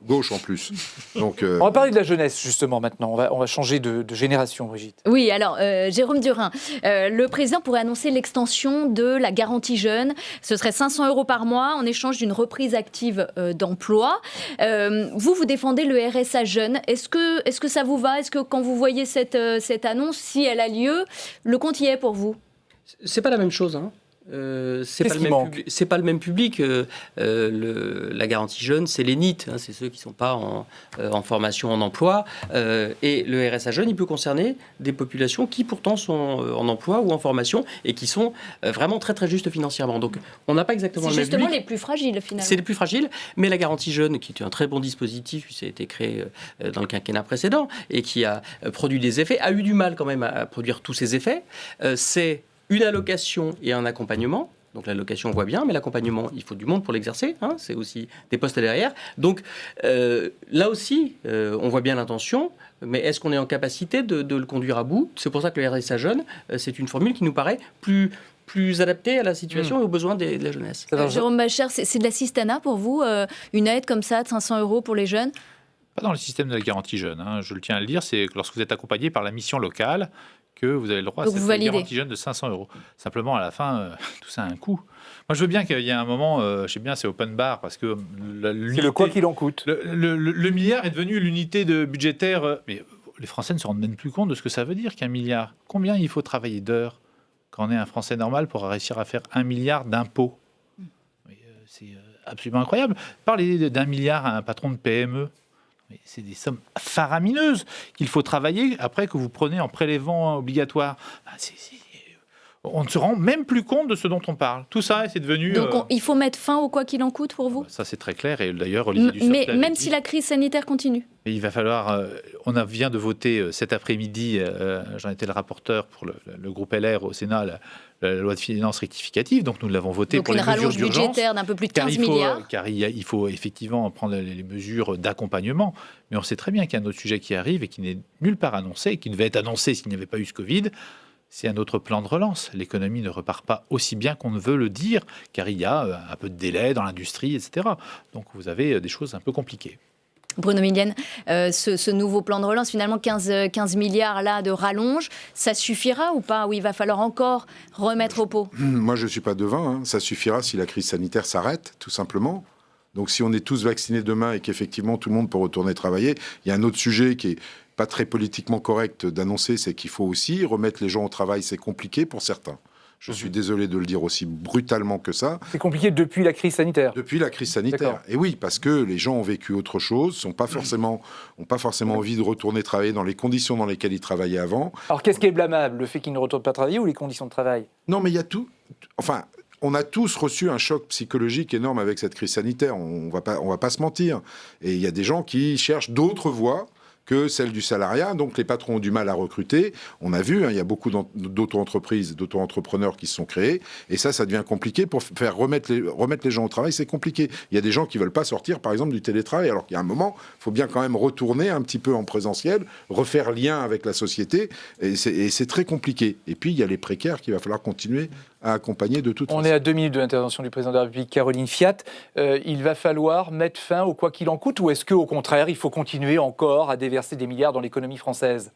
[SPEAKER 2] Gauche en plus. Donc,
[SPEAKER 1] On va parler de la jeunesse, justement, maintenant. On va changer de génération, Brigitte.
[SPEAKER 8] Oui, alors, Jérôme Durain, le président pourrait annoncer l'extension de la garantie jeune. Ce serait 500 € par mois en échange d'une reprise active d'emploi. Vous défendez le RSA jeune. Est-ce que ça vous va? Est-ce que quand vous voyez cette annonce, si elle a lieu, le compte y est pour vous?
[SPEAKER 5] C'est pas la même chose, hein. C'est pas le même public. La garantie jeune, c'est les NEET, c'est ceux qui ne sont pas en formation, en emploi. Et le RSA jeune, il peut concerner des populations qui pourtant sont en emploi ou en formation et qui sont vraiment très très justes financièrement. Donc on n'a pas exactement le même public.
[SPEAKER 8] C'est justement les plus fragiles finalement.
[SPEAKER 5] C'est les plus fragiles, mais la garantie jeune, qui est un très bon dispositif, qui a été créé dans le quinquennat précédent et qui a produit des effets, a eu du mal quand même à produire tous ces effets. C'est une allocation et un accompagnement. Donc l'allocation, on voit bien, mais l'accompagnement, il faut du monde pour l'exercer. C'est aussi des postes derrière. Donc là aussi, on voit bien l'intention, mais est-ce qu'on est en capacité de le conduire à bout? C'est pour ça que le RSA jeune, c'est une formule qui nous paraît plus adaptée à la situation et aux besoins de la jeunesse.
[SPEAKER 8] Jérôme Bascher, c'est de l'assistanat pour vous, une aide comme ça de 500 € pour les jeunes?
[SPEAKER 4] Pas dans le système de la garantie jeune. Je le tiens à le dire, c'est que lorsque vous êtes accompagné par la mission locale, que vous avez le droit à cette garantie jeune de 500 €. Simplement, à la fin, tout ça a un coût. Moi, je veux bien qu'il y ait un moment, je sais bien, c'est open bar, parce que...
[SPEAKER 1] C'est le quoi qu'il en coûte.
[SPEAKER 4] Le milliard est devenu l'unité budgétaire... mais les Français ne se rendent même plus compte de ce que ça veut dire qu'un milliard. Combien il faut travailler d'heures quand on est un Français normal pour réussir à faire 1 milliard d'impôts? C'est absolument incroyable. Parler d'1 milliard à un patron de PME, mais c'est des sommes faramineuses qu'il faut travailler après que vous prenez en prélèvement obligatoire. On ne se rend même plus compte de ce dont on parle. Tout ça, c'est devenu...
[SPEAKER 8] Donc il faut mettre fin au quoi qu'il en coûte pour vous?
[SPEAKER 4] Ça, c'est très clair. Et d'ailleurs, Olivier Dussopt
[SPEAKER 8] Mais même si la crise sanitaire continue?
[SPEAKER 4] Et il va falloir... on vient de voter cet après-midi, j'en étais le rapporteur pour le groupe LR au Sénat, la loi de finances rectificative, donc nous l'avons voté
[SPEAKER 8] donc
[SPEAKER 4] pour les mesures d'urgence.
[SPEAKER 8] Donc une rallonge budgétaire d'un peu plus de 15 milliards.
[SPEAKER 4] Car il faut effectivement prendre les mesures d'accompagnement. Mais on sait très bien qu'il y a un autre sujet qui arrive et qui n'est nulle part annoncé, et qui devait être annoncé s'il n'y avait pas eu ce Covid. C'est un autre plan de relance. L'économie ne repart pas aussi bien qu'on ne veut le dire, car il y a un peu de délai dans l'industrie, etc. Donc vous avez des choses un peu compliquées.
[SPEAKER 8] Bruno Millienne, ce nouveau plan de relance, finalement 15 milliards là de rallonge, ça suffira ou pas? Ou il va falloir encore remettre au pot?
[SPEAKER 2] Moi, je ne suis pas devin. Ça suffira si la crise sanitaire s'arrête, tout simplement. Donc si on est tous vaccinés demain et qu'effectivement tout le monde peut retourner travailler, il y a un autre sujet qui est pas très politiquement correct d'annoncer, c'est qu'il faut aussi remettre les gens au travail. C'est compliqué pour certains. Je suis désolé de le dire aussi brutalement que ça.
[SPEAKER 1] C'est compliqué depuis la crise sanitaire.
[SPEAKER 2] Depuis la crise sanitaire. Et oui, parce que les gens ont vécu autre chose, n'ont pas forcément envie de retourner travailler dans les conditions dans lesquelles ils travaillaient avant.
[SPEAKER 1] Alors qu'est-ce qui est blâmable? Le fait qu'ils ne retournent pas travailler ou les conditions de travail?
[SPEAKER 2] Non, mais il y a tout. Enfin, on a tous reçu un choc psychologique énorme avec cette crise sanitaire. On va pas se mentir. Et il y a des gens qui cherchent d'autres voies que celle du salariat. Donc les patrons ont du mal à recruter. On a vu, il y a beaucoup d'auto-entreprises, d'auto-entrepreneurs qui se sont créés. Et ça devient compliqué. Pour faire remettre les gens au travail, c'est compliqué. Il y a des gens qui ne veulent pas sortir, par exemple, du télétravail. Alors qu'il y a un moment, il faut bien quand même retourner un petit peu en présentiel, refaire lien avec la société. Et c'est très compliqué. Et puis, il y a les précaires qu'il va falloir continuer à accompagner de toute façon.
[SPEAKER 1] On est à 2 minutes de l'intervention du président de la République, Caroline Fiat. Il va falloir mettre fin au quoi qu'il en coûte, ou est-ce qu'au contraire, il faut continuer encore à déverser des milliards dans l'économie française?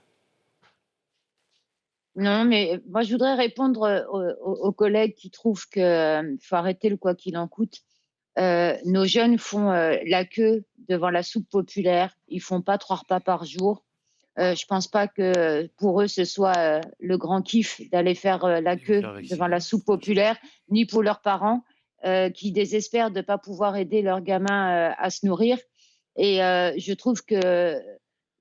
[SPEAKER 6] Non, mais moi, je voudrais répondre aux collègues qui trouvent qu'il faut arrêter le quoi qu'il en coûte. Nos jeunes font la queue devant la soupe populaire. Ils ne font pas 3 repas par jour. Je ne pense pas que pour eux, ce soit le grand kiff d'aller faire la queue devant la soupe populaire, ni pour leurs parents. qui désespèrent de ne pas pouvoir aider leurs gamins à se nourrir. Et je trouve que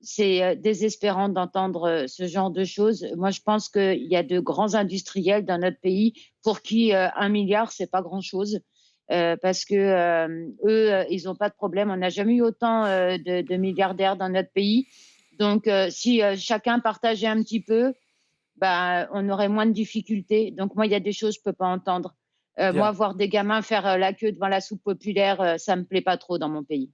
[SPEAKER 6] c'est désespérant d'entendre ce genre de choses. Moi, je pense qu'il y a de grands industriels dans notre pays pour qui 1 milliard, c'est pas grand-chose. Parce que eux, ils n'ont pas de problème. On n'a jamais eu autant de milliardaires dans notre pays. Donc, si chacun partageait un petit peu, bah, on aurait moins de difficultés. Donc, moi, il y a des choses que je ne peux pas entendre. Moi, voir des gamins faire la queue devant la soupe populaire, ça ne me plaît pas trop dans mon pays.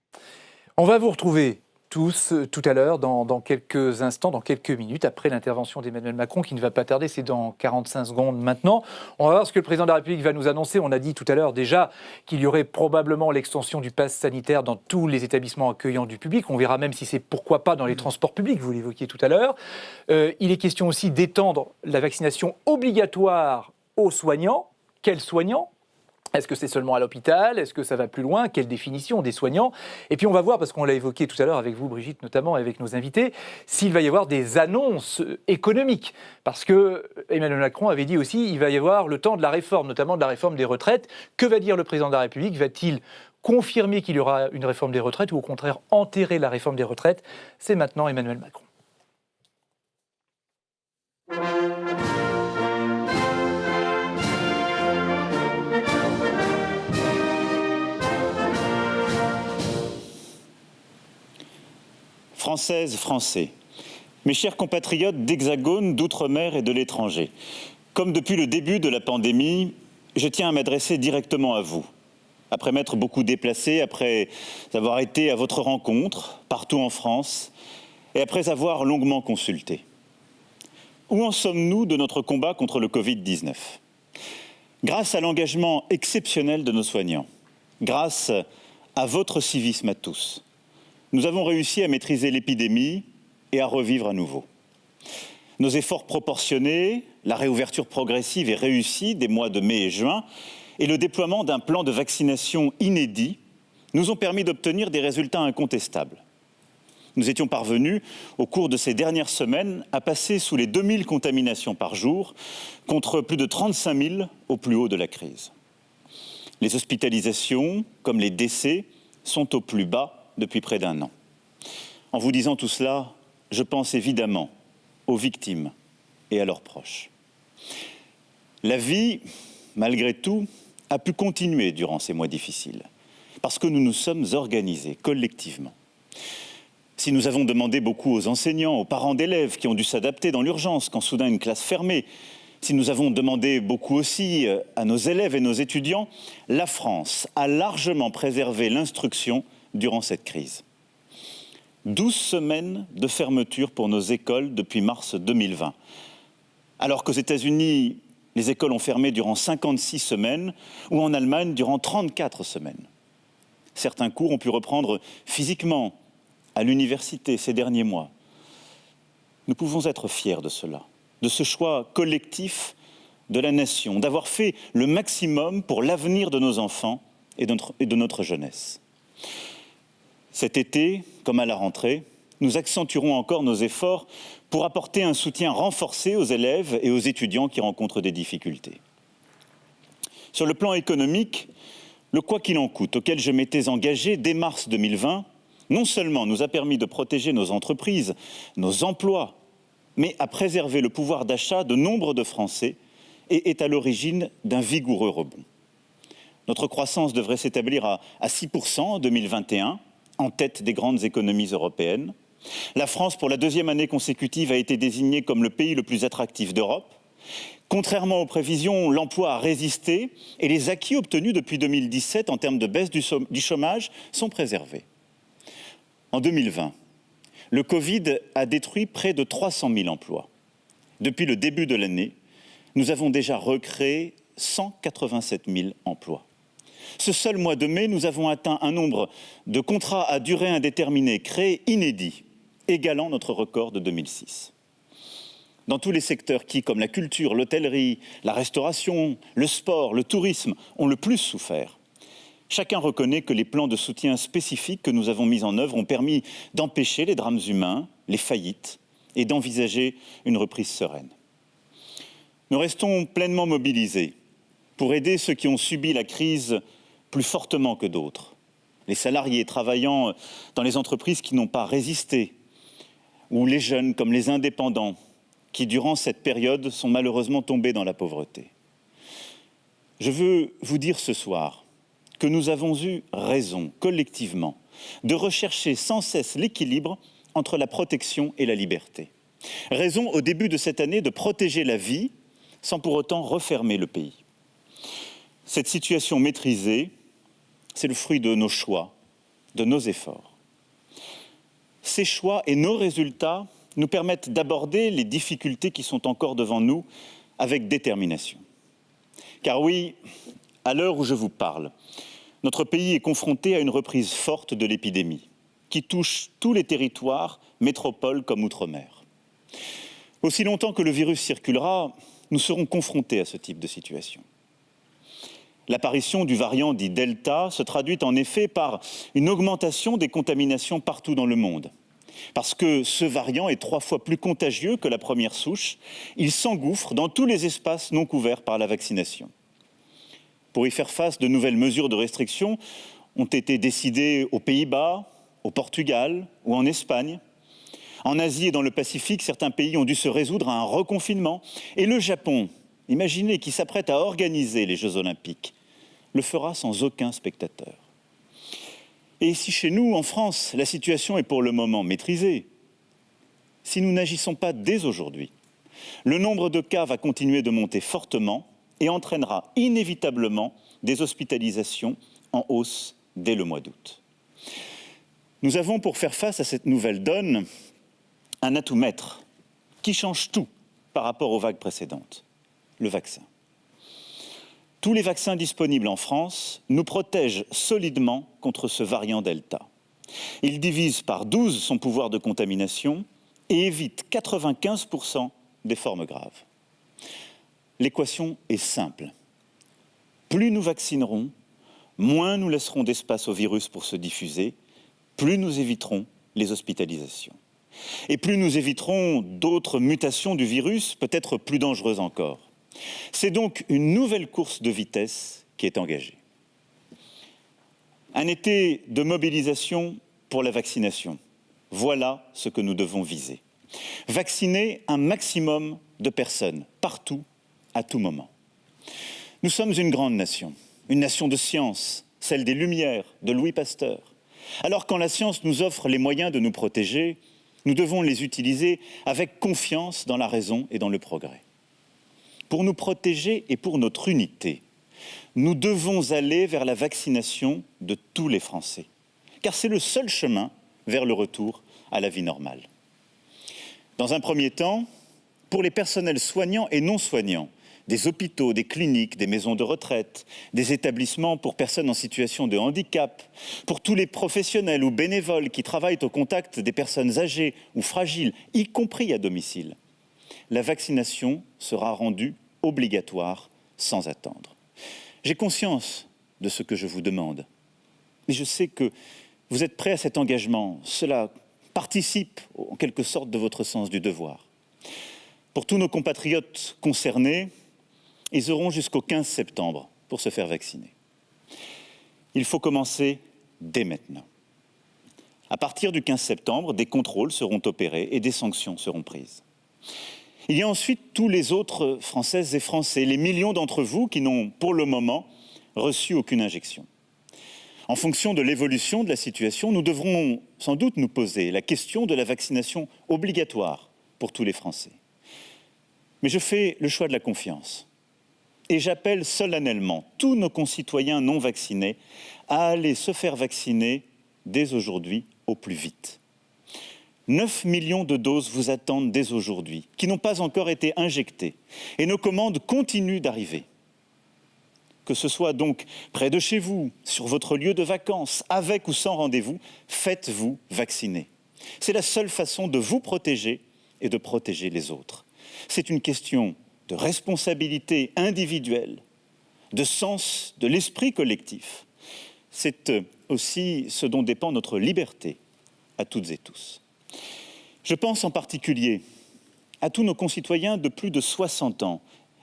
[SPEAKER 1] On va vous retrouver tous tout à l'heure, dans quelques instants, dans quelques minutes, après l'intervention d'Emmanuel Macron, qui ne va pas tarder, c'est dans 45 secondes maintenant. On va voir ce que le président de la République va nous annoncer. On a dit tout à l'heure déjà qu'il y aurait probablement l'extension du pass sanitaire dans tous les établissements accueillants du public. On verra même si c'est pourquoi pas dans les transports publics, vous l'évoquiez tout à l'heure. Il est question aussi d'étendre la vaccination obligatoire aux soignants. Quels soignants ? Est-ce que c'est seulement à l'hôpital ? Est-ce que ça va plus loin ? Quelle définition des soignants ? Et puis on va voir, parce qu'on l'a évoqué tout à l'heure avec vous, Brigitte, notamment avec nos invités, s'il va y avoir des annonces économiques. Parce que Emmanuel Macron avait dit aussi qu'il va y avoir le temps de la réforme, notamment de la réforme des retraites. Que va dire le président de la République ? Va-t-il confirmer qu'il y aura une réforme des retraites ou au contraire enterrer la réforme des retraites ? C'est maintenant Emmanuel Macron.
[SPEAKER 9] Françaises, Français, mes chers compatriotes d'Hexagone, d'Outre-mer et de l'étranger, comme depuis le début de la pandémie, je tiens à m'adresser directement à vous. Après m'être beaucoup déplacé, après avoir été à votre rencontre, partout en France, et après avoir longuement consulté. Où en sommes-nous de notre combat contre le Covid-19 ? Grâce à l'engagement exceptionnel de nos soignants, grâce à votre civisme à tous, nous avons réussi à maîtriser l'épidémie et à revivre à nouveau. Nos efforts proportionnés, la réouverture progressive et réussie des mois de mai et juin et le déploiement d'un plan de vaccination inédit nous ont permis d'obtenir des résultats incontestables. Nous étions parvenus, au cours de ces dernières semaines, à passer sous les 2000 contaminations par jour, contre plus de 35 000 au plus haut de la crise. Les hospitalisations, comme les décès, sont au plus bas depuis près d'1 an. En vous disant tout cela, je pense évidemment aux victimes et à leurs proches. La vie, malgré tout, a pu continuer durant ces mois difficiles, parce que nous nous sommes organisés collectivement. Si nous avons demandé beaucoup aux enseignants, aux parents d'élèves qui ont dû s'adapter dans l'urgence quand soudain une classe fermait, si nous avons demandé beaucoup aussi à nos élèves et nos étudiants, la France a largement préservé l'instruction durant cette crise. 12 semaines de fermeture pour nos écoles depuis mars 2020. Alors qu'aux États-Unis, les écoles ont fermé durant 56 semaines ou en Allemagne durant 34 semaines. Certains cours ont pu reprendre physiquement à l'université ces derniers mois. Nous pouvons être fiers de cela, de ce choix collectif de la nation, d'avoir fait le maximum pour l'avenir de nos enfants et de notre jeunesse. Cet été, comme à la rentrée, nous accentuerons encore nos efforts pour apporter un soutien renforcé aux élèves et aux étudiants qui rencontrent des difficultés. Sur le plan économique, le quoi qu'il en coûte auquel je m'étais engagé dès mars 2020, non seulement nous a permis de protéger nos entreprises, nos emplois, mais a préservé le pouvoir d'achat de nombre de Français et est à l'origine d'un vigoureux rebond. Notre croissance devrait s'établir à 6% en 2021, en tête des grandes économies européennes. La France, pour la 2e année consécutive, a été désignée comme le pays le plus attractif d'Europe. Contrairement aux prévisions, l'emploi a résisté et les acquis obtenus depuis 2017 en termes de baisse du chômage sont préservés. En 2020, le Covid a détruit près de 300 000 emplois. Depuis le début de l'année, nous avons déjà recréé 187 000 emplois. Ce seul mois de mai, nous avons atteint un nombre de contrats à durée indéterminée créés inédit, égalant notre record de 2006. Dans tous les secteurs qui, comme la culture, l'hôtellerie, la restauration, le sport, le tourisme, ont le plus souffert, chacun reconnaît que les plans de soutien spécifiques que nous avons mis en œuvre ont permis d'empêcher les drames humains, les faillites et d'envisager une reprise sereine. Nous restons pleinement mobilisés pour aider ceux qui ont subi la crise plus fortement que d'autres. Les salariés travaillant dans les entreprises qui n'ont pas résisté, ou les jeunes comme les indépendants qui, durant cette période, sont malheureusement tombés dans la pauvreté. Je veux vous dire ce soir que nous avons eu raison, collectivement, de rechercher sans cesse l'équilibre entre la protection et la liberté. Raison, au début de cette année, de protéger la vie sans pour autant refermer le pays. Cette situation maîtrisée, c'est le fruit de nos choix, de nos efforts. Ces choix et nos résultats nous permettent d'aborder les difficultés qui sont encore devant nous avec détermination. Car oui, à l'heure où je vous parle, notre pays est confronté à une reprise forte de l'épidémie qui touche tous les territoires, métropoles comme outre-mer. Aussi longtemps que le virus circulera, nous serons confrontés à ce type de situation. L'apparition du variant dit Delta se traduit en effet par une augmentation des contaminations partout dans le monde. Parce que ce variant est 3 fois plus contagieux que la première souche, il s'engouffre dans tous les espaces non couverts par la vaccination. Pour y faire face, de nouvelles mesures de restriction ont été décidées aux Pays-Bas, au Portugal ou en Espagne. En Asie et dans le Pacifique, certains pays ont dû se résoudre à un reconfinement. Et le Japon, imaginez, qui s'apprête à organiser les Jeux Olympiques, le fera sans aucun spectateur. Et ici, chez nous, en France, la situation est pour le moment maîtrisée. Si nous n'agissons pas dès aujourd'hui, le nombre de cas va continuer de monter fortement et entraînera inévitablement des hospitalisations en hausse dès le mois d'août. Nous avons, pour faire face à cette nouvelle donne, un atout maître qui change tout par rapport aux vagues précédentes, le vaccin. Tous les vaccins disponibles en France nous protègent solidement contre ce variant Delta. Ils divisent par 12 son pouvoir de contamination et évitent 95% des formes graves. L'équation est simple. Plus nous vaccinerons, moins nous laisserons d'espace au virus pour se diffuser, plus nous éviterons les hospitalisations. Et plus nous éviterons d'autres mutations du virus, peut-être plus dangereuses encore. C'est donc une nouvelle course de vitesse qui est engagée. Un été de mobilisation pour la vaccination. Voilà ce que nous devons viser. Vacciner un maximum de personnes, partout, à tout moment. Nous sommes une grande nation, une nation de science, celle des Lumières, de Louis Pasteur. Alors quand la science nous offre les moyens de nous protéger, nous devons les utiliser avec confiance dans la raison et dans le progrès. Pour nous protéger et pour notre unité, nous devons aller vers la vaccination de tous les Français, car c'est le seul chemin vers le retour à la vie normale. Dans un premier temps, pour les personnels soignants et non soignants, des hôpitaux, des cliniques, des maisons de retraite, des établissements pour personnes en situation de handicap, pour tous les professionnels ou bénévoles qui travaillent au contact des personnes âgées ou fragiles, y compris à domicile, la vaccination sera rendue obligatoire sans attendre. J'ai conscience de ce que je vous demande, mais je sais que vous êtes prêts à cet engagement. Cela participe en quelque sorte de votre sens du devoir. Pour tous nos compatriotes concernés, ils auront jusqu'au 15 septembre pour se faire vacciner. Il faut commencer dès maintenant. À partir du 15 septembre, des contrôles seront opérés et des sanctions seront prises. Il y a ensuite tous les autres Françaises et Français, les millions d'entre vous qui n'ont pour le moment reçu aucune injection. En fonction de l'évolution de la situation, nous devrons sans doute nous poser la question de la vaccination obligatoire pour tous les Français. Mais je fais le choix de la confiance. Et j'appelle solennellement tous nos concitoyens non vaccinés à aller se faire vacciner dès aujourd'hui au plus vite. 9 millions de doses vous attendent dès aujourd'hui, qui n'ont pas encore été injectées. Et nos commandes continuent d'arriver. Que ce soit donc près de chez vous, sur votre lieu de vacances, avec ou sans rendez-vous, faites-vous vacciner. C'est la seule façon de vous protéger et de protéger les autres. C'est une question de responsabilité individuelle, de sens de l'esprit collectif. C'est aussi ce dont dépend notre liberté à toutes et tous. Je pense en particulier à tous nos concitoyens de plus de 60 ans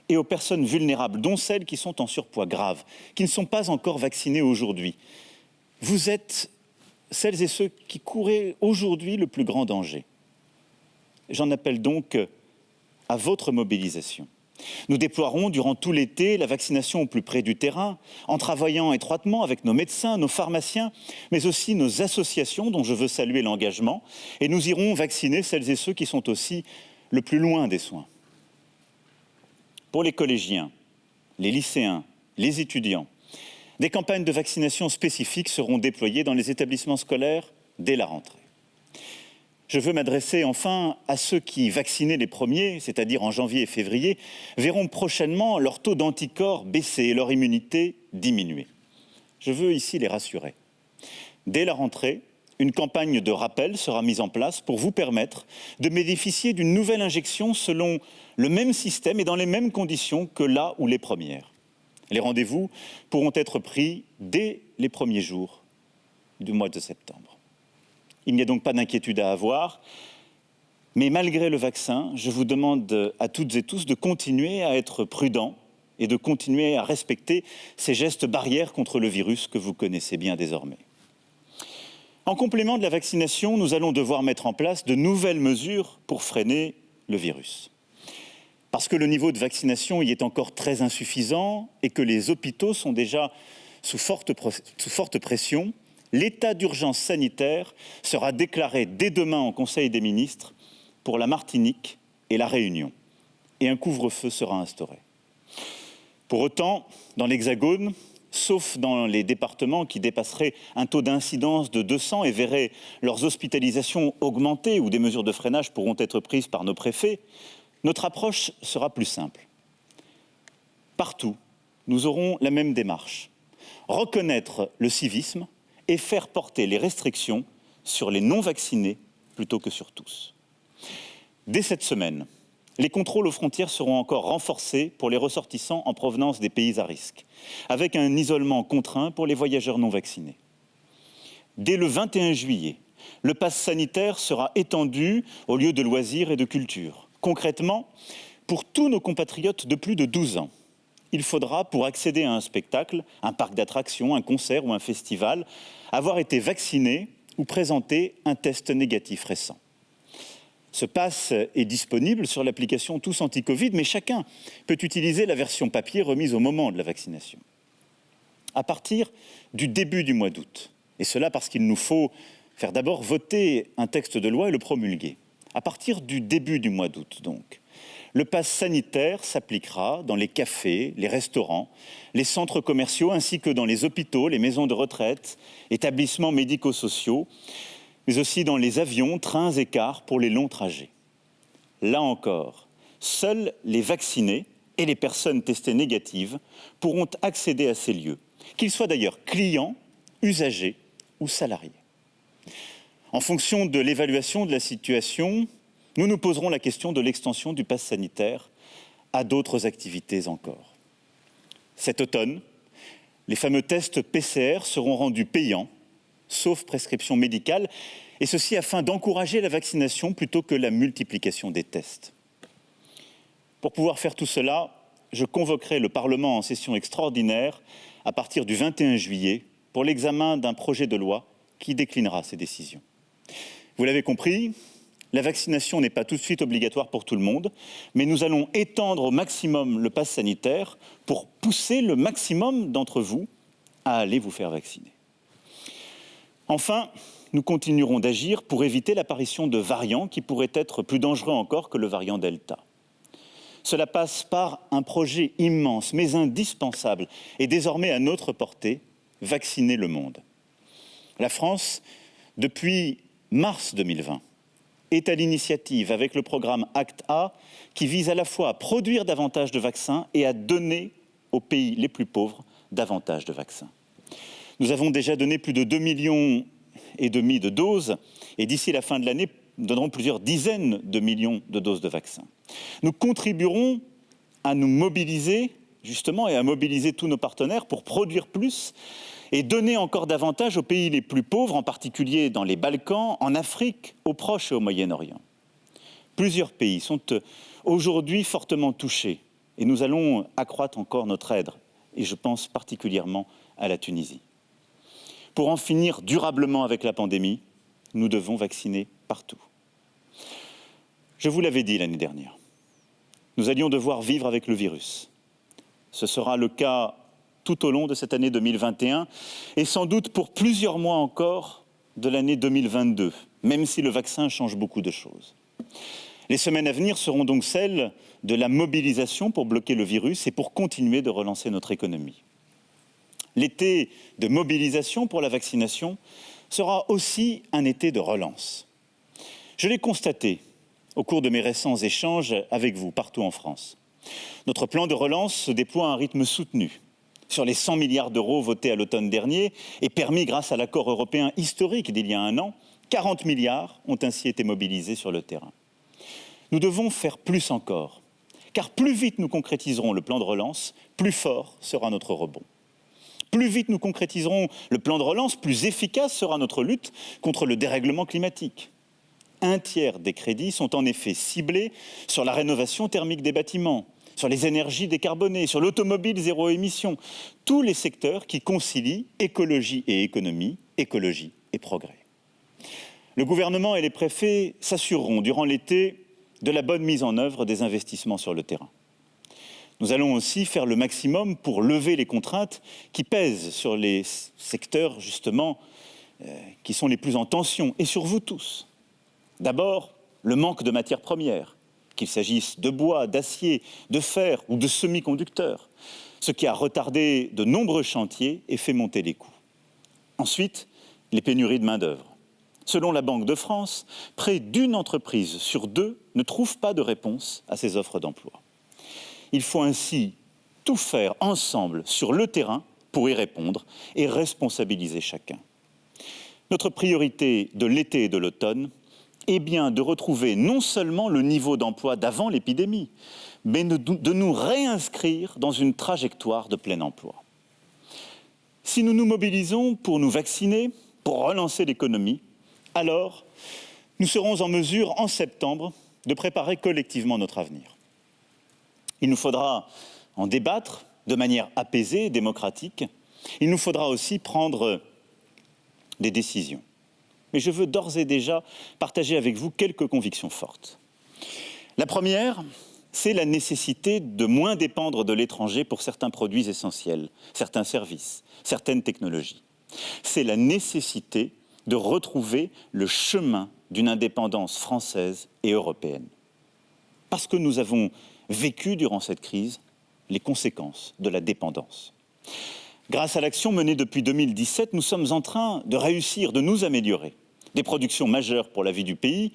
[SPEAKER 9] et aux personnes vulnérables, dont celles qui sont en surpoids grave, qui ne sont pas encore vaccinées aujourd'hui. Vous êtes celles et ceux qui couraient aujourd'hui le plus grand danger. J'en appelle donc à votre mobilisation. Nous déploierons durant tout l'été la vaccination au plus près du terrain, en travaillant étroitement avec nos médecins, nos pharmaciens, mais aussi nos associations dont je veux saluer l'engagement. Et nous irons vacciner celles et ceux qui sont aussi le plus loin des soins. Pour les collégiens, les lycéens, les étudiants, des campagnes de vaccination spécifiques seront déployées dans les établissements scolaires dès la rentrée. Je veux m'adresser enfin à ceux qui, vaccinés les premiers, c'est-à-dire en janvier et février, verront prochainement leur taux d'anticorps baisser et leur immunité diminuer. Je veux ici les rassurer. Dès la rentrée, une campagne de rappel sera mise en place pour vous permettre de bénéficier d'une nouvelle injection selon le même système et dans les mêmes conditions que là où les premières. Les rendez-vous pourront être pris dès les premiers jours du mois de septembre. Il n'y a donc pas d'inquiétude à avoir, mais malgré le vaccin, je vous demande à toutes et tous de continuer à être prudents et de continuer à respecter ces gestes barrières contre le virus que vous connaissez bien désormais. En complément de la vaccination, nous allons devoir mettre en place de nouvelles mesures pour freiner le virus. Parce que le niveau de vaccination y est encore très insuffisant et que les hôpitaux sont déjà sous forte pression, l'état d'urgence sanitaire sera déclaré dès demain en Conseil des ministres pour la Martinique et la Réunion. Et un couvre-feu sera instauré. Pour autant, dans l'Hexagone, sauf dans les départements qui dépasseraient un taux d'incidence de 200 et verraient leurs hospitalisations augmenter ou des mesures de freinage pourront être prises par nos préfets, notre approche sera plus simple. Partout, nous aurons la même démarche. Reconnaître le civisme et faire porter les restrictions sur les non-vaccinés plutôt que sur tous. Dès cette semaine, les contrôles aux frontières seront encore renforcés pour les ressortissants en provenance des pays à risque, avec un isolement contraint pour les voyageurs non vaccinés. Dès le 21 juillet, le pass sanitaire sera étendu aux lieux de loisirs et de culture. Concrètement, pour tous nos compatriotes de plus de 12 ans, il faudra, pour accéder à un spectacle, un parc d'attractions, un concert ou un festival, avoir été vacciné ou présenter un test négatif récent. Ce pass est disponible sur l'application Tous Anti-Covid, mais chacun peut utiliser la version papier remise au moment de la vaccination. À partir du début du mois d'août, et cela parce qu'il nous faut faire d'abord voter un texte de loi et le promulguer. À partir du début du mois d'août, donc, le pass sanitaire s'appliquera dans les cafés, les restaurants, les centres commerciaux, ainsi que dans les hôpitaux, les maisons de retraite, établissements médico-sociaux, mais aussi dans les avions, trains et cars pour les longs trajets. Là encore, seuls les vaccinés et les personnes testées négatives pourront accéder à ces lieux, qu'ils soient d'ailleurs clients, usagers ou salariés. En fonction de l'évaluation de la situation, nous nous poserons la question de l'extension du pass sanitaire à d'autres activités encore. Cet automne, les fameux tests PCR seront rendus payants, sauf prescription médicale, et ceci afin d'encourager la vaccination plutôt que la multiplication des tests. Pour pouvoir faire tout cela, je convoquerai le Parlement en session extraordinaire à partir du 21 juillet pour l'examen d'un projet de loi qui déclinera ces décisions. Vous l'avez compris, la vaccination n'est pas tout de suite obligatoire pour tout le monde, mais nous allons étendre au maximum le pass sanitaire pour pousser le maximum d'entre vous à aller vous faire vacciner. Enfin, nous continuerons d'agir pour éviter l'apparition de variants qui pourraient être plus dangereux encore que le variant Delta. Cela passe par un projet immense, mais indispensable, et désormais à notre portée, vacciner le monde. La France, depuis mars 2020, est à l'initiative avec le programme ACT-A qui vise à la fois à produire davantage de vaccins et à donner aux pays les plus pauvres davantage de vaccins. Nous avons déjà donné plus de 2,5 millions de doses et d'ici la fin de l'année, nous donnerons plusieurs dizaines de millions de doses de vaccins. Nous contribuerons à nous mobiliser justement et à mobiliser tous nos partenaires pour produire plus et donner encore davantage aux pays les plus pauvres, en particulier dans les Balkans, en Afrique, au Proche et au Moyen-Orient. Plusieurs pays sont aujourd'hui fortement touchés et nous allons accroître encore notre aide, et je pense particulièrement à la Tunisie. Pour en finir durablement avec la pandémie, nous devons vacciner partout. Je vous l'avais dit l'année dernière, nous allions devoir vivre avec le virus. Ce sera le cas tout au long de cette année 2021 et sans doute pour plusieurs mois encore de l'année 2022, même si le vaccin change beaucoup de choses. Les semaines à venir seront donc celles de la mobilisation pour bloquer le virus et pour continuer de relancer notre économie. L'été de mobilisation pour la vaccination sera aussi un été de relance. Je l'ai constaté au cours de mes récents échanges avec vous partout en France. Notre plan de relance se déploie à un rythme soutenu. Sur les 100 milliards d'euros votés à l'automne dernier et permis grâce à l'accord européen historique d'il y a un an, 40 milliards ont ainsi été mobilisés sur le terrain. Nous devons faire plus encore, car plus vite nous concrétiserons le plan de relance, plus fort sera notre rebond. Plus vite nous concrétiserons le plan de relance, plus efficace sera notre lutte contre le dérèglement climatique. Un tiers des crédits sont en effet ciblés sur la rénovation thermique des bâtiments, sur les énergies décarbonées, sur l'automobile zéro émission, tous les secteurs qui concilient écologie et économie, écologie et progrès. Le gouvernement et les préfets s'assureront durant l'été de la bonne mise en œuvre des investissements sur le terrain. Nous allons aussi faire le maximum pour lever les contraintes qui pèsent sur les secteurs, justement, qui sont les plus en tension, et sur vous tous. D'abord, le manque de matières premières, qu'il s'agisse de bois, d'acier, de fer ou de semi-conducteurs, ce qui a retardé de nombreux chantiers et fait monter les coûts. Ensuite, les pénuries de main-d'œuvre. Selon la Banque de France, près d'une entreprise sur deux ne trouve pas de réponse à ces offres d'emploi. Il faut ainsi tout faire ensemble sur le terrain pour y répondre et responsabiliser chacun. Notre priorité de l'été et de l'automne est bien de retrouver non seulement le niveau d'emploi d'avant l'épidémie, mais de nous réinscrire dans une trajectoire de plein emploi. Si nous nous mobilisons pour nous vacciner, pour relancer l'économie, alors nous serons en mesure, en septembre, de préparer collectivement notre avenir. Il nous faudra en débattre de manière apaisée et démocratique. Il nous faudra aussi prendre des décisions. Mais je veux d'ores et déjà partager avec vous quelques convictions fortes. La première, c'est la nécessité de moins dépendre de l'étranger pour certains produits essentiels, certains services, certaines technologies. C'est la nécessité de retrouver le chemin d'une indépendance française et européenne. Parce que nous avons vécu durant cette crise les conséquences de la dépendance. Grâce à l'action menée depuis 2017, nous sommes en train de réussir, de nous améliorer. Des productions majeures pour la vie du pays,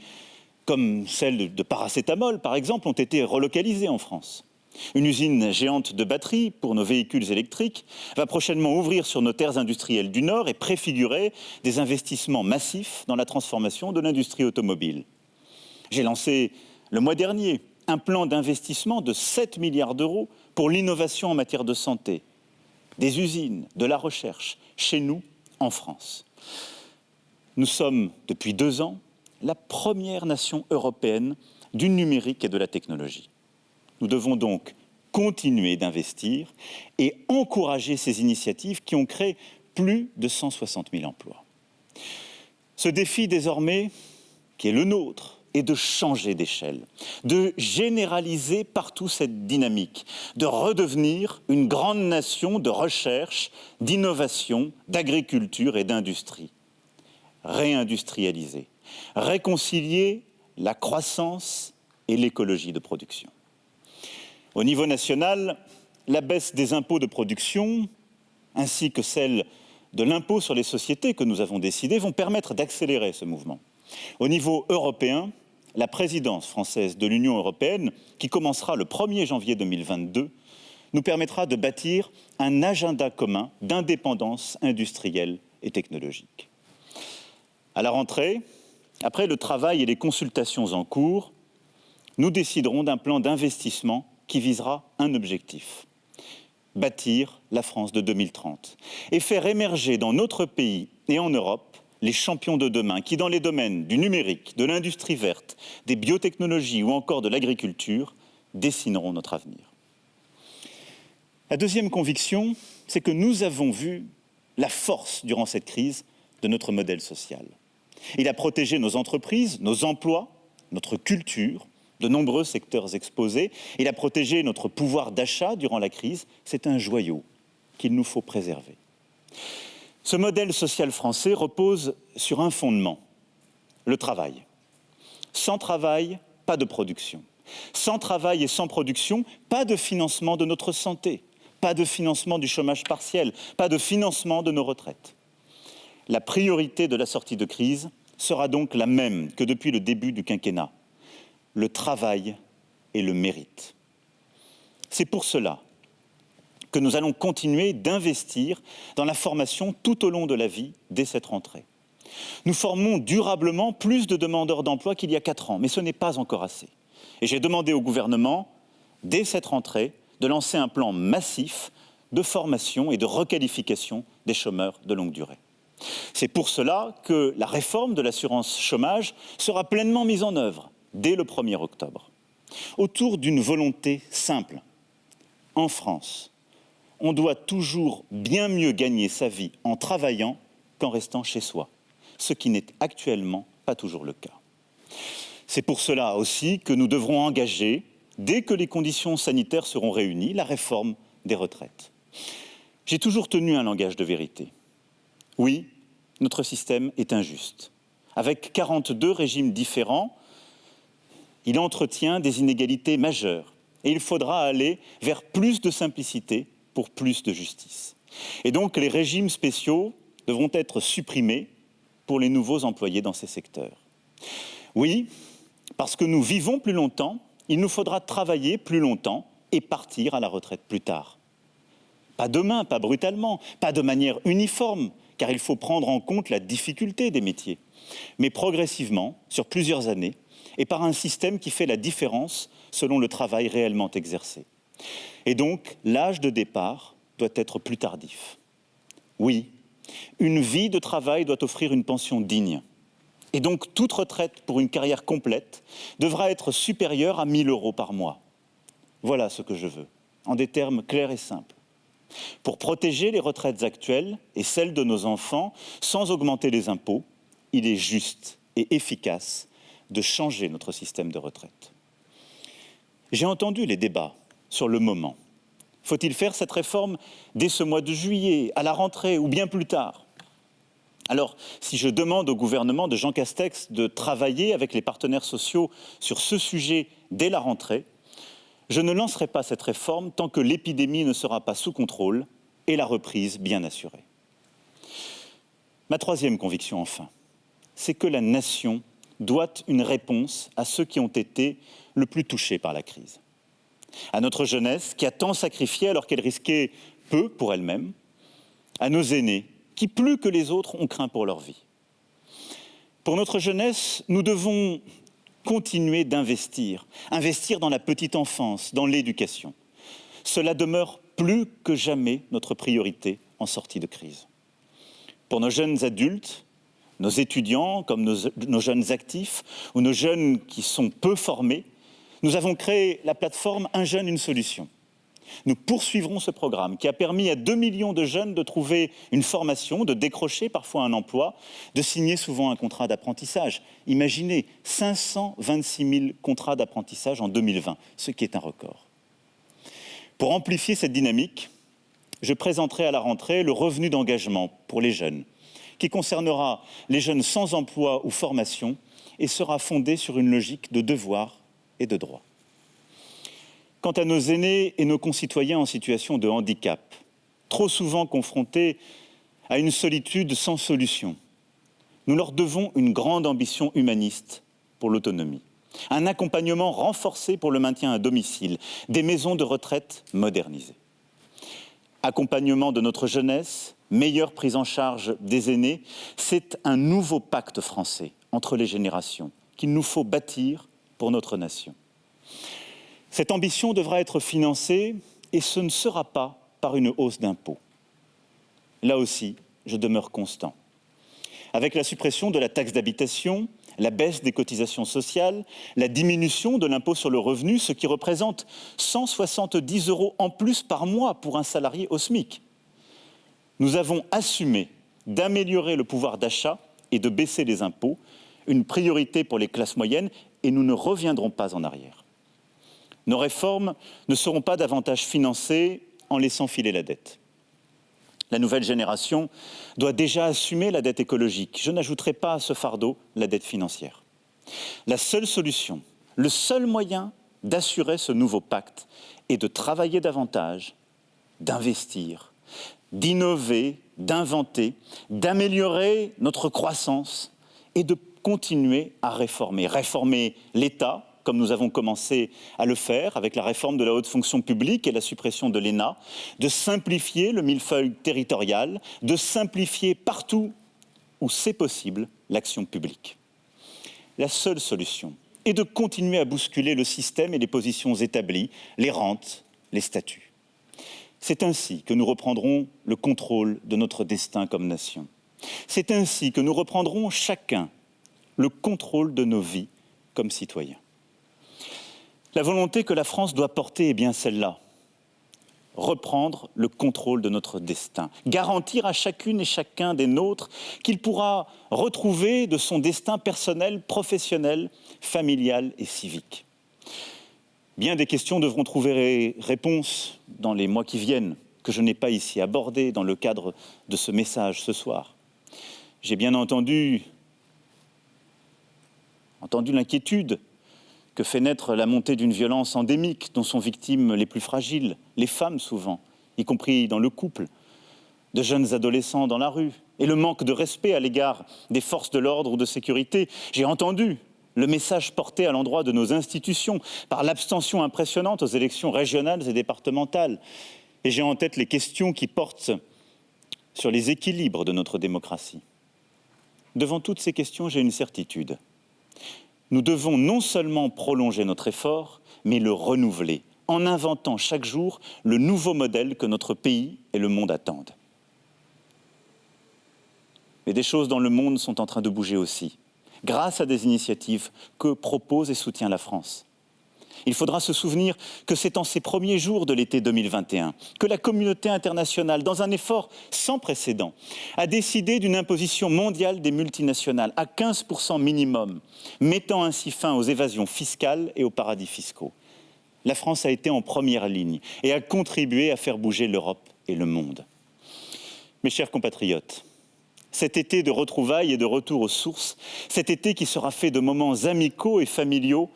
[SPEAKER 9] comme celle de paracétamol par exemple, ont été relocalisées en France. Une usine géante de batteries pour nos véhicules électriques va prochainement ouvrir sur nos terres industrielles du Nord et préfigurer des investissements massifs dans la transformation de l'industrie automobile. J'ai lancé le mois dernier un plan d'investissement de 7 milliards d'euros pour l'innovation en matière de santé, des usines, de la recherche, chez nous, en France. Nous sommes, depuis 2 ans, la première nation européenne du numérique et de la technologie. Nous devons donc continuer d'investir et encourager ces initiatives qui ont créé plus de 160 000 emplois. Ce défi désormais, qui est le nôtre, est de changer d'échelle, de généraliser partout cette dynamique, de redevenir une grande nation de recherche, d'innovation, d'agriculture et d'industrie. Réindustrialiser, réconcilier la croissance et l'écologie de production. Au niveau national, la baisse des impôts de production, ainsi que celle de l'impôt sur les sociétés que nous avons décidé, vont permettre d'accélérer ce mouvement. Au niveau européen, la présidence française de l'Union européenne, qui commencera le 1er janvier 2022, nous permettra de bâtir un agenda commun d'indépendance industrielle et technologique. À la rentrée, après le travail et les consultations en cours, nous déciderons d'un plan d'investissement qui visera un objectif: bâtir la France de 2030 et faire émerger dans notre pays et en Europe les champions de demain qui, dans les domaines du numérique, de l'industrie verte, des biotechnologies ou encore de l'agriculture, dessineront notre avenir. La deuxième conviction, c'est que nous avons vu la force durant cette crise de notre modèle social. Il a protégé nos entreprises, nos emplois, notre culture, de nombreux secteurs exposés. Il a protégé notre pouvoir d'achat durant la crise. C'est un joyau qu'il nous faut préserver. Ce modèle social français repose sur un fondement, le travail. Sans travail, pas de production. Sans travail et sans production, pas de financement de notre santé, pas de financement du chômage partiel, pas de financement de nos retraites. La priorité de la sortie de crise sera donc la même que depuis le début du quinquennat, le travail et le mérite. C'est pour cela que nous allons continuer d'investir dans la formation tout au long de la vie dès cette rentrée. Nous formons durablement plus de demandeurs d'emploi qu'il y a 4 ans, mais ce n'est pas encore assez. Et j'ai demandé au gouvernement, dès cette rentrée, de lancer un plan massif de formation et de requalification des chômeurs de longue durée. C'est pour cela que la réforme de l'assurance chômage sera pleinement mise en œuvre dès le 1er octobre, autour d'une volonté simple. En France, on doit toujours bien mieux gagner sa vie en travaillant qu'en restant chez soi, ce qui n'est actuellement pas toujours le cas. C'est pour cela aussi que nous devrons engager, dès que les conditions sanitaires seront réunies, la réforme des retraites. J'ai toujours tenu un langage de vérité. Oui, notre système est injuste. Avec 42 régimes différents, il entretient des inégalités majeures et il faudra aller vers plus de simplicité pour plus de justice. Et donc les régimes spéciaux devront être supprimés pour les nouveaux employés dans ces secteurs. Oui, parce que nous vivons plus longtemps, il nous faudra travailler plus longtemps et partir à la retraite plus tard. Pas demain, pas brutalement, pas de manière uniforme, car il faut prendre en compte la difficulté des métiers, mais progressivement, sur plusieurs années, et par un système qui fait la différence selon le travail réellement exercé. Et donc, l'âge de départ doit être plus tardif. Oui, une vie de travail doit offrir une pension digne. Et donc, toute retraite pour une carrière complète devra être supérieure à 1 000 € par mois. Voilà ce que je veux, en des termes clairs et simples. Pour protéger les retraites actuelles et celles de nos enfants, sans augmenter les impôts, il est juste et efficace de changer notre système de retraite. J'ai entendu les débats sur le moment. Faut-il faire cette réforme dès ce mois de juillet, à la rentrée ou bien plus tard ? Alors, si je demande au gouvernement de Jean Castex de travailler avec les partenaires sociaux sur ce sujet dès la rentrée, je ne lancerai pas cette réforme tant que l'épidémie ne sera pas sous contrôle et la reprise bien assurée. Ma troisième conviction, enfin, c'est que la nation doit une réponse à ceux qui ont été le plus touchés par la crise. À notre jeunesse, qui a tant sacrifié alors qu'elle risquait peu pour elle-même, à nos aînés, qui plus que les autres ont craint pour leur vie. Pour notre jeunesse, nous devons continuer d'investir, investir dans la petite enfance, dans l'éducation. Cela demeure plus que jamais notre priorité en sortie de crise. Pour nos jeunes adultes, nos étudiants, comme nos jeunes actifs ou nos jeunes qui sont peu formés, nous avons créé la plateforme Un jeune, une solution. Nous poursuivrons ce programme qui a permis à 2 millions de jeunes de trouver une formation, de décrocher parfois un emploi, de signer souvent un contrat d'apprentissage. Imaginez 526 000 contrats d'apprentissage en 2020, ce qui est un record. Pour amplifier cette dynamique, je présenterai à la rentrée le revenu d'engagement pour les jeunes, qui concernera les jeunes sans emploi ou formation et sera fondé sur une logique de devoir et de droit. Quant à nos aînés et nos concitoyens en situation de handicap, trop souvent confrontés à une solitude sans solution, nous leur devons une grande ambition humaniste pour l'autonomie, un accompagnement renforcé pour le maintien à domicile, des maisons de retraite modernisées. Accompagnement de notre jeunesse, meilleure prise en charge des aînés, c'est un nouveau pacte français entre les générations qu'il nous faut bâtir pour notre nation. Cette ambition devra être financée et ce ne sera pas par une hausse d'impôts. Là aussi, je demeure constant. avec la suppression de la taxe d'habitation, la baisse des cotisations sociales, la diminution de l'impôt sur le revenu, ce qui représente 170 € en plus par mois pour un salarié au SMIC. Nous avons assumé d'améliorer le pouvoir d'achat et de baisser les impôts, une priorité pour les classes moyennes, et nous ne reviendrons pas en arrière. Nos réformes ne seront pas davantage financées en laissant filer la dette. La nouvelle génération doit déjà assumer la dette écologique. Je n'ajouterai pas à ce fardeau la dette financière. La seule solution, le seul moyen d'assurer ce nouveau pacte est de travailler davantage, d'investir, d'innover, d'inventer, d'améliorer notre croissance et de continuer à réformer. Réformer l'État, comme nous avons commencé à le faire avec la réforme de la haute fonction publique et la suppression de l'ENA, de simplifier le millefeuille territorial, de simplifier partout où c'est possible l'action publique. La seule solution est de continuer à bousculer le système et les positions établies, les rentes, les statuts. C'est ainsi que nous reprendrons le contrôle de notre destin comme nation. C'est ainsi que nous reprendrons chacun le contrôle de nos vies comme citoyens. La volonté que la France doit porter est bien celle-là. Reprendre le contrôle de notre destin. Garantir à chacune et chacun des nôtres qu'il pourra retrouver de son destin personnel, professionnel, familial et civique. Bien des questions devront trouver réponse dans les mois qui viennent, que je n'ai pas ici abordées dans le cadre de ce message ce soir. J'ai bien entendu l'inquiétude que fait naître la montée d'une violence endémique dont sont victimes les plus fragiles, les femmes souvent, y compris dans le couple, de jeunes adolescents dans la rue, et le manque de respect à l'égard des forces de l'ordre ou de sécurité. J'ai entendu le message porté à l'endroit de nos institutions par l'abstention impressionnante aux élections régionales et départementales. Et j'ai en tête les questions qui portent sur les équilibres de notre démocratie. Devant toutes ces questions, j'ai une certitude. Nous devons non seulement prolonger notre effort, mais le renouveler, en inventant chaque jour le nouveau modèle que notre pays et le monde attendent. Mais des choses dans le monde sont en train de bouger aussi, grâce à des initiatives que propose et soutient la France. Il faudra se souvenir que c'est en ces premiers jours de l'été 2021 que la communauté internationale, dans un effort sans précédent, a décidé d'une imposition mondiale des multinationales à 15% minimum, mettant ainsi fin aux évasions fiscales et aux paradis fiscaux. La France a été en première ligne et a contribué à faire bouger l'Europe et le monde. Mes chers compatriotes, cet été de retrouvailles et de retour aux sources, cet été qui sera fait de moments amicaux et familiaux,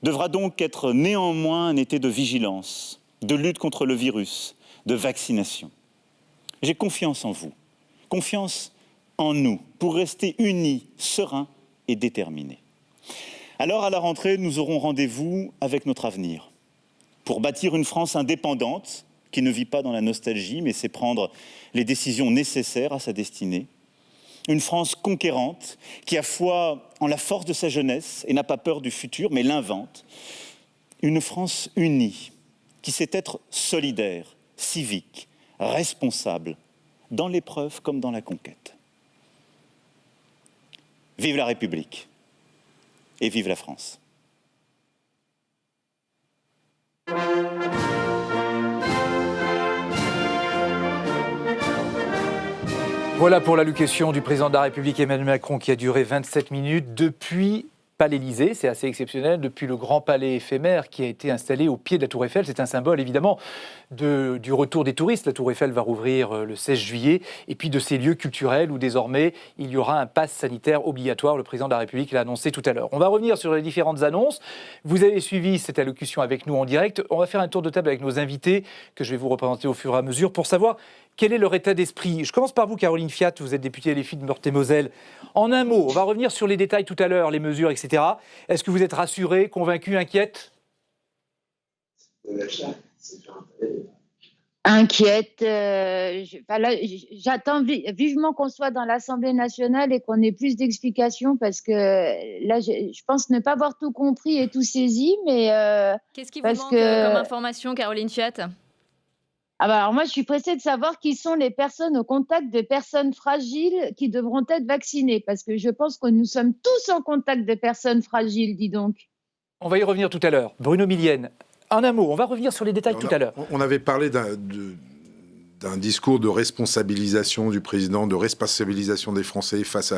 [SPEAKER 9] devra donc être néanmoins un été de vigilance, de lutte contre le virus, de vaccination. J'ai confiance en vous, confiance en nous, pour rester unis, sereins et déterminés. Alors, à la rentrée, nous aurons rendez-vous avec notre avenir, pour bâtir une France indépendante, qui ne vit pas dans la nostalgie, mais sait prendre les décisions nécessaires à sa destinée. Une France conquérante, qui a foi en la force de sa jeunesse et n'a pas peur du futur, mais l'invente. Une France unie, qui sait être solidaire, civique, responsable, dans l'épreuve comme dans la conquête. Vive la République et vive la France.
[SPEAKER 1] Voilà pour l'allocution du président de la République Emmanuel Macron qui a duré 27 minutes depuis Palais-Élysée. C'est assez exceptionnel, depuis le grand palais éphémère qui a été installé au pied de la Tour Eiffel. C'est un symbole évidemment du retour des touristes. La Tour Eiffel va rouvrir le 16 juillet et puis de ces lieux culturels où désormais il y aura un pass sanitaire obligatoire. Le président de la République l'a annoncé tout à l'heure. On va revenir sur les différentes annonces. Vous avez suivi cette allocution avec nous en direct. On va faire un tour de table avec nos invités que je vais vous représenter au fur et à mesure pour savoir quel est leur état d'esprit. Je commence par vous, Caroline Fiat, vous êtes députée LFI de Meurthe-et-Moselle. En un mot, on va revenir sur les détails tout à l'heure, les mesures, etc. Est-ce que vous êtes rassurée, convaincue, inquiète ?
[SPEAKER 6] Inquiète. J'attends vivement qu'on soit dans l'Assemblée nationale et qu'on ait plus d'explications parce que là, je pense ne pas avoir tout compris et tout saisi. Mais
[SPEAKER 8] qu'est-ce qui vous manque comme information, Caroline Fiat ?
[SPEAKER 6] Alors moi, je suis pressée de savoir qui sont les personnes au contact de personnes fragiles qui devront être vaccinées, parce que je pense que nous sommes tous en contact de personnes fragiles, dis donc.
[SPEAKER 1] On va y revenir tout à l'heure. Bruno Millienne, en un mot, on va revenir sur les détails tout à l'heure.
[SPEAKER 2] On avait parlé d'un discours de responsabilisation du président, de responsabilisation des Français face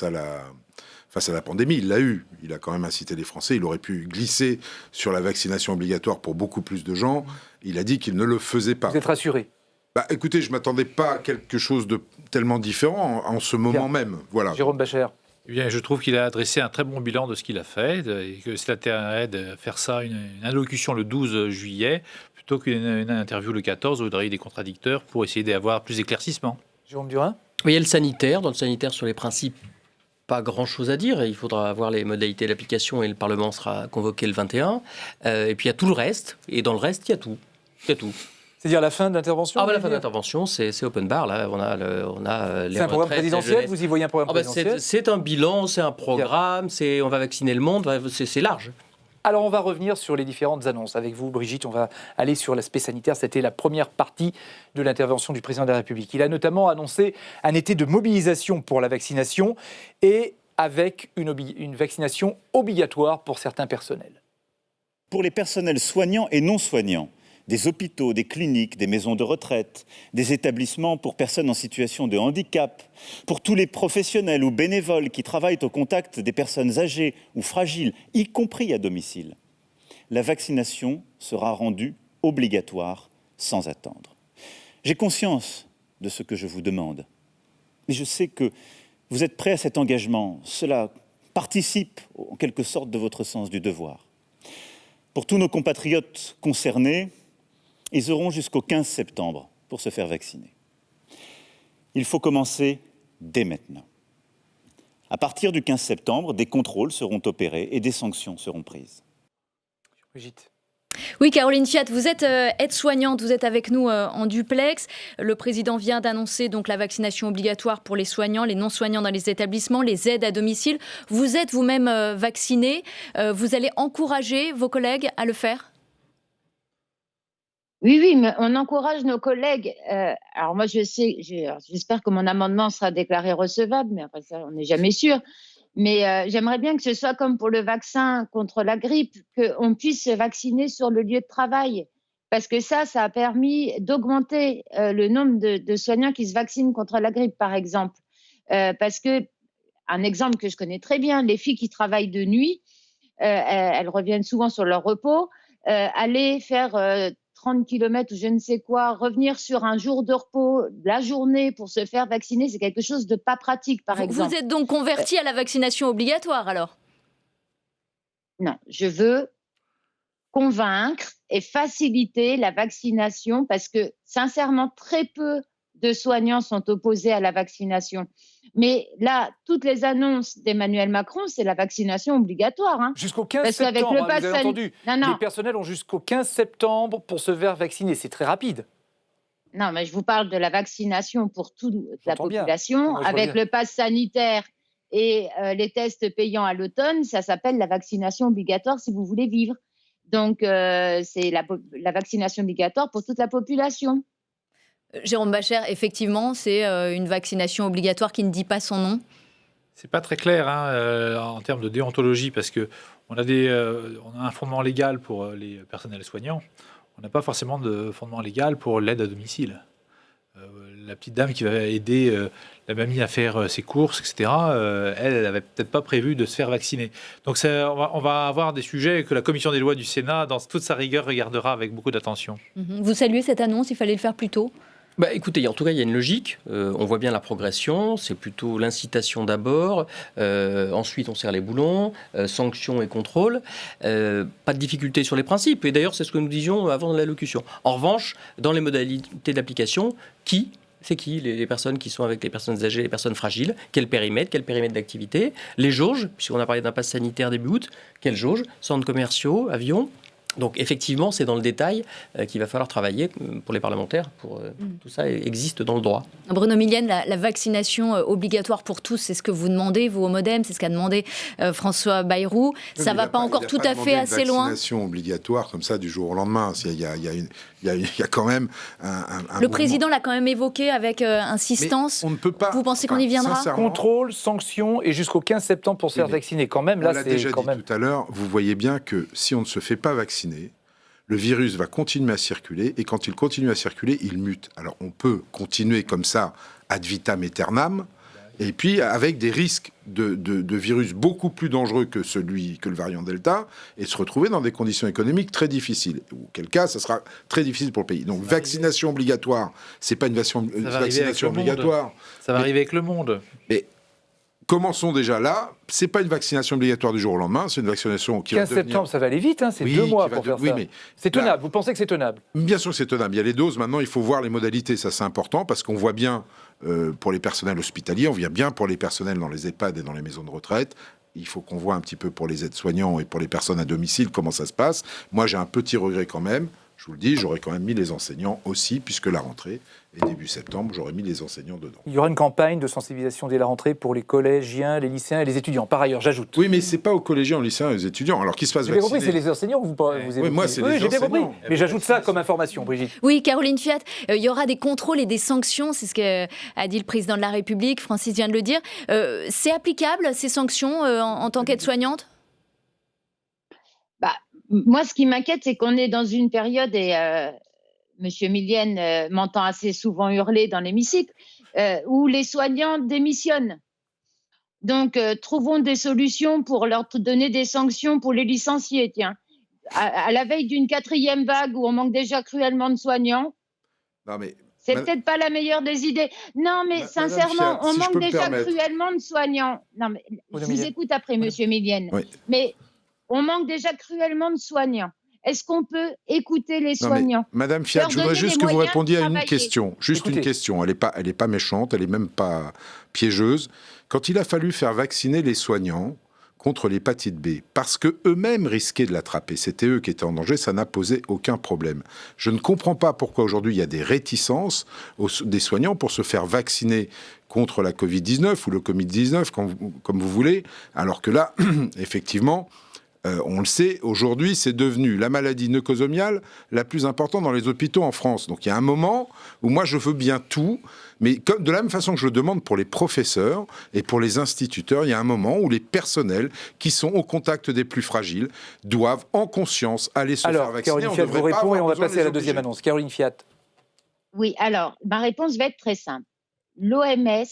[SPEAKER 2] à la pandémie. Il l'a eu. Il a quand même incité les Français. Il aurait pu glisser sur la vaccination obligatoire pour beaucoup plus de gens. Il a dit qu'il ne le faisait pas.
[SPEAKER 1] Vous êtes rassuré?
[SPEAKER 2] Écoutez, je ne m'attendais pas à quelque chose de tellement différent en ce moment même. Voilà.
[SPEAKER 1] Jérôme Bascher.
[SPEAKER 4] Eh bien, je trouve qu'il a adressé un très bon bilan de ce qu'il a fait et que c'est intérêt de faire ça, une allocution le 12 juillet, plutôt qu'une interview le 14 où il y aurait des contradicteurs pour essayer d'avoir plus d'éclaircissement.
[SPEAKER 1] Jérôme Durin.
[SPEAKER 5] Oui, il y a le sanitaire. Dans le sanitaire, sur les principes, pas grand-chose à dire. Il faudra voir les modalités d'application et le Parlement sera convoqué le 21. Et puis il y a tout le reste. Et dans le reste, il y a tout. Il y a tout.
[SPEAKER 1] C'est-à-dire la fin de l'intervention?
[SPEAKER 5] La fin de l'intervention, c'est open bar. Là, on a les
[SPEAKER 1] c'est un programme
[SPEAKER 5] retraites,
[SPEAKER 1] présidentiel? Vous y voyez un programme présidentiel?
[SPEAKER 5] C'est un bilan, c'est un programme, on va vacciner le monde, c'est large.
[SPEAKER 1] Alors, on va revenir sur les différentes annonces. Avec vous, Brigitte, on va aller sur l'aspect sanitaire. C'était la première partie de l'intervention du président de la République. Il a notamment annoncé un été de mobilisation pour la vaccination et avec une vaccination obligatoire pour certains personnels.
[SPEAKER 9] Pour les personnels soignants et non soignants, des hôpitaux, des cliniques, des maisons de retraite, des établissements pour personnes en situation de handicap, pour tous les professionnels ou bénévoles qui travaillent au contact des personnes âgées ou fragiles, y compris à domicile. La vaccination sera rendue obligatoire sans attendre. J'ai conscience de ce que je vous demande, mais je sais que vous êtes prêts à cet engagement. Cela participe en quelque sorte de votre sens du devoir. Pour tous nos compatriotes concernés, ils auront jusqu'au 15 septembre pour se faire vacciner. Il faut commencer dès maintenant. À partir du 15 septembre, des contrôles seront opérés et des sanctions seront prises.
[SPEAKER 1] Brigitte.
[SPEAKER 8] Oui, Caroline Fiat, vous êtes aide-soignante, vous êtes avec nous en duplex. Le président vient d'annoncer donc la vaccination obligatoire pour les soignants, les non-soignants dans les établissements, les aides à domicile. Vous êtes vous-même vacciné. Vous allez encourager vos collègues à le faire ?
[SPEAKER 6] Oui, mais on encourage nos collègues. Alors moi, j'espère que mon amendement sera déclaré recevable, mais après ça, on n'est jamais sûr. Mais j'aimerais bien que ce soit comme pour le vaccin contre la grippe, qu'on puisse se vacciner sur le lieu de travail. Parce que ça a permis d'augmenter le nombre de soignants qui se vaccinent contre la grippe, par exemple. Parce que, un exemple que je connais très bien, les filles qui travaillent de nuit, elles reviennent souvent sur leur repos, aller faire 30 km ou je ne sais quoi, revenir sur un jour de repos, la journée pour se faire vacciner, c'est quelque chose de pas pratique, par exemple.
[SPEAKER 8] Vous êtes donc converti à la vaccination obligatoire, alors ?
[SPEAKER 6] Non, je veux convaincre et faciliter la vaccination parce que, sincèrement, très peu de soignants sont opposés à la vaccination. Mais là, toutes les annonces d'Emmanuel Macron, c'est la vaccination obligatoire. Hein.
[SPEAKER 1] Jusqu'au 15 septembre, vous avez entendu. Les personnels ont jusqu'au 15 septembre pour se faire vacciner. C'est très rapide.
[SPEAKER 6] Non, mais je vous parle de la vaccination pour toute la population. Avec le pass sanitaire et les tests payants à l'automne, ça s'appelle la vaccination obligatoire si vous voulez vivre. Donc, c'est la vaccination obligatoire pour toute la population.
[SPEAKER 8] Jérôme Bascher, effectivement, c'est une vaccination obligatoire qui ne dit pas son nom.
[SPEAKER 4] C'est pas très clair en termes de déontologie parce que on a un fondement légal pour les personnels soignants. On n'a pas forcément de fondement légal pour l'aide à domicile. La petite dame qui va aider la mamie à faire ses courses, etc., elle n'avait peut-être pas prévu de se faire vacciner. Donc on va avoir des sujets que la commission des lois du Sénat, dans toute sa rigueur, regardera avec beaucoup d'attention.
[SPEAKER 8] Vous saluez cette annonce, il fallait le faire plus tôt ?
[SPEAKER 5] Écoutez, en tout cas, il y a une logique. On voit bien la progression. C'est plutôt l'incitation d'abord. Ensuite, on serre les boulons. Sanctions et contrôle. Pas de difficulté sur les principes. Et d'ailleurs, c'est ce que nous disions avant l'allocution. En revanche, dans les modalités d'application, c'est qui les personnes qui sont avec les personnes âgées, les personnes fragiles? Quel périmètre d'activité? Les jauges, puisqu'on a parlé d'un pass sanitaire début août. Quelle jauge? Centres commerciaux, avions? Donc effectivement, c'est dans le détail qu'il va falloir travailler pour les parlementaires. Tout ça existe dans le droit.
[SPEAKER 8] Bruno Millienne, la vaccination obligatoire pour tous, c'est ce que vous demandez, vous, au MoDem, c'est ce qu'a demandé François Bayrou. Ça ne va pas encore tout à fait assez loin.
[SPEAKER 2] Vaccination obligatoire comme ça du jour au lendemain. Il y a quand même un
[SPEAKER 8] Le président l'a quand même évoqué avec insistance.
[SPEAKER 2] Mais on ne peut pas.
[SPEAKER 8] Vous pensez qu'on y viendra ?
[SPEAKER 1] Contrôle, sanctions et jusqu'au 15 septembre pour se faire vacciner. Quand même, là,
[SPEAKER 2] on l'a déjà dit tout à l'heure, vous voyez bien que si on ne se fait pas vacciner, le virus va continuer à circuler, et quand il continue à circuler, il mute. Alors on peut continuer comme ça, ad vitam aeternam, et puis avec des risques de virus beaucoup plus dangereux que le variant Delta, et se retrouver dans des conditions économiques très difficiles. Auquel cas, ça sera très difficile pour le pays. Donc vaccination obligatoire, c'est pas une vaccination obligatoire.
[SPEAKER 4] Ça va arriver avec le monde.
[SPEAKER 2] Mais commençons déjà là. C'est pas une vaccination obligatoire du jour au lendemain. C'est une vaccination qui
[SPEAKER 1] 15
[SPEAKER 2] va devenir...
[SPEAKER 1] septembre, ça va aller vite. C'est 2 mois pour faire ça. Mais c'est tenable. Vous pensez que c'est tenable ?
[SPEAKER 2] Bien sûr que c'est tenable. Il y a les doses. Maintenant, il faut voir les modalités. Ça, c'est important parce qu'on voit bien pour les personnels hospitaliers, on voit bien pour les personnels dans les EHPAD et dans les maisons de retraite. Il faut qu'on voit un petit peu pour les aides-soignants et pour les personnes à domicile comment ça se passe. Moi, j'ai un petit regret quand même. Je vous le dis, j'aurais quand même mis les enseignants aussi, puisque la rentrée est début septembre, j'aurais mis les enseignants dedans.
[SPEAKER 1] Il y aura une campagne de sensibilisation dès la rentrée pour les collégiens, les lycéens et les étudiants. Par ailleurs, j'ajoute.
[SPEAKER 2] Oui, mais c'est pas aux collégiens, aux lycéens et aux étudiants. Alors qu'ils se fassent vacciner.
[SPEAKER 1] J'ai bien compris, c'est les enseignants que vous évoquez.
[SPEAKER 2] Oui, moi, c'est les
[SPEAKER 1] j'ai bien compris.
[SPEAKER 2] enseignants.
[SPEAKER 1] Mais j'ajoute ça comme information, Brigitte.
[SPEAKER 8] Oui, Caroline Fiat, il y aura des contrôles et des sanctions, c'est ce qu'a dit le président de la République, Francis vient de le dire. C'est applicable, ces sanctions, en tant qu'aide-soignante ?
[SPEAKER 6] Moi, ce qui m'inquiète, c'est qu'on est dans une période, et Monsieur Millienne m'entend assez souvent hurler dans l'hémicycle, où les soignants démissionnent. Donc, trouvons des solutions pour leur donner des sanctions pour les licencier. Tiens, à la veille d'une 4e vague où on manque déjà cruellement de soignants, c'est peut-être pas la meilleure des idées. Non, mais sincèrement, on manque déjà cruellement de soignants. Non, mais je vous écoute après, Monsieur Millienne.
[SPEAKER 2] Oui.
[SPEAKER 6] Mais on manque déjà cruellement de soignants. Est-ce qu'on peut écouter les soignants ?
[SPEAKER 2] Madame Fiat, je voudrais juste que vous répondiez à une question. Une question. Elle n'est pas méchante, elle n'est même pas piégeuse. Quand il a fallu faire vacciner les soignants contre l'hépatite B, parce qu'eux-mêmes risquaient de l'attraper, c'était eux qui étaient en danger, ça n'a posé aucun problème. Je ne comprends pas pourquoi aujourd'hui il y a des réticences des soignants pour se faire vacciner contre la Covid-19 ou le Covid-19, comme vous voulez, alors que là, effectivement... on le sait, aujourd'hui, c'est devenu la maladie nosocomiale la plus importante dans les hôpitaux en France. Donc il y a un moment où moi je veux bien tout, mais de la même façon que je le demande pour les professeurs et pour les instituteurs, il y a un moment où les personnels qui sont au contact des plus fragiles doivent en conscience aller se faire vacciner.
[SPEAKER 1] Caroline Fiat vous répond et on va passer à la deuxième annonce. Caroline Fiat.
[SPEAKER 6] Oui, alors, ma réponse va être très simple. L'OMS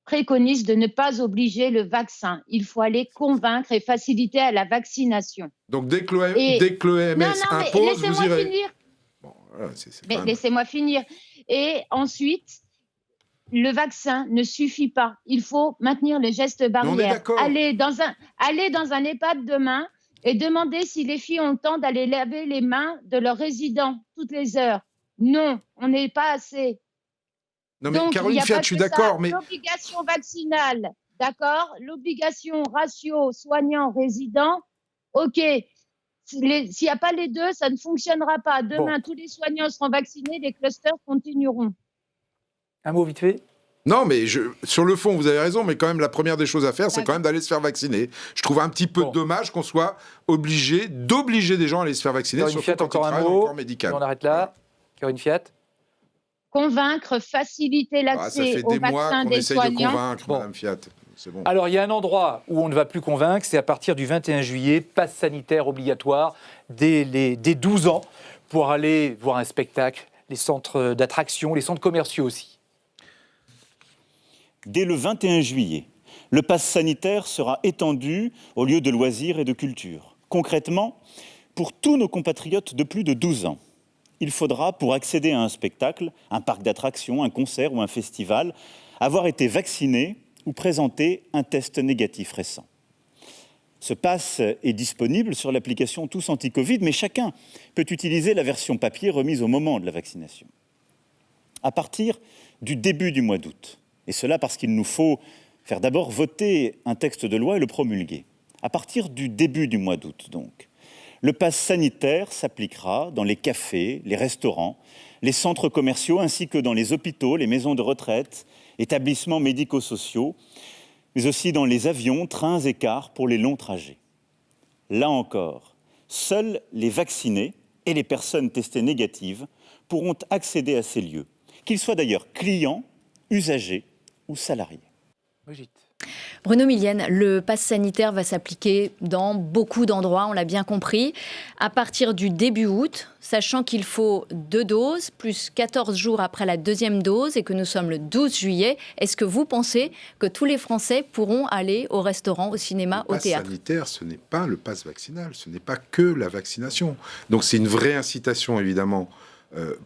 [SPEAKER 6] préconise de ne pas obliger le vaccin. Il faut aller convaincre et faciliter à la vaccination.
[SPEAKER 2] Donc dès que l'OMS impose, vous irez...
[SPEAKER 6] Finir.
[SPEAKER 2] Bon, voilà,
[SPEAKER 6] Mais laissez-moi finir. Et ensuite, le vaccin ne suffit pas. Il faut maintenir les gestes barrières. Aller dans un EHPAD demain et demander si les filles ont le temps d'aller laver les mains de leurs résidents toutes les heures. Non, on n'est pas assez.
[SPEAKER 2] Non mais
[SPEAKER 6] donc,
[SPEAKER 2] Caroline Fiat, je suis d'accord, mais...
[SPEAKER 6] L'obligation vaccinale, d'accord ? L'obligation ratio soignants-résidents, ok. S'il n'y a pas les deux, ça ne fonctionnera pas. Demain, tous les soignants seront vaccinés, les clusters continueront.
[SPEAKER 1] Un mot vite fait ?
[SPEAKER 2] Non, mais sur le fond, vous avez raison, mais quand même, la première des choses à faire, c'est quand même d'aller se faire vacciner. Je trouve un petit peu dommage qu'on soit d'obliger des gens à aller se faire vacciner.
[SPEAKER 1] Caroline Fiat, encore un mot,
[SPEAKER 2] médical.
[SPEAKER 1] On arrête là. Caroline Fiat.
[SPEAKER 6] Convaincre, faciliter l'accès au vaccin des soignants. Ça fait des mois qu'on essaye de convaincre, Madame Fiat. C'est bon.
[SPEAKER 1] Alors, il y a un endroit où on ne va plus convaincre, c'est à partir du 21 juillet, passe sanitaire obligatoire dès 12 ans pour aller voir un spectacle, les centres d'attraction, les centres commerciaux aussi.
[SPEAKER 9] Dès le 21 juillet, le pass sanitaire sera étendu aux lieux de loisirs et de culture. Concrètement, pour tous nos compatriotes de plus de 12 ans, il faudra, pour accéder à un spectacle, un parc d'attractions, un concert ou un festival, avoir été vacciné ou présenter un test négatif récent. Ce pass est disponible sur l'application Tous Anti-Covid, mais chacun peut utiliser la version papier remise au moment de la vaccination. À partir du début du mois d'août, et cela parce qu'il nous faut faire d'abord voter un texte de loi et le promulguer. À partir du début du mois d'août, donc, Le pass sanitaire s'appliquera dans les cafés, les restaurants, les centres commerciaux, ainsi que dans les hôpitaux, les maisons de retraite, établissements médico-sociaux, mais aussi dans les avions, trains et cars pour les longs trajets. Là encore, seuls les vaccinés et les personnes testées négatives pourront accéder à ces lieux, qu'ils soient d'ailleurs clients, usagers ou salariés.
[SPEAKER 1] Brigitte.
[SPEAKER 8] Bruno Millienne, le pass sanitaire va s'appliquer dans beaucoup d'endroits, on l'a bien compris, à partir du début août, sachant qu'il faut 2 doses, plus 14 jours après la 2e dose et que nous sommes le 12 juillet. Est-ce que vous pensez que tous les Français pourront aller au restaurant, au cinéma, au théâtre ?
[SPEAKER 2] Le pass sanitaire, ce n'est pas le pass vaccinal, ce n'est pas que la vaccination. Donc c'est une vraie incitation, évidemment,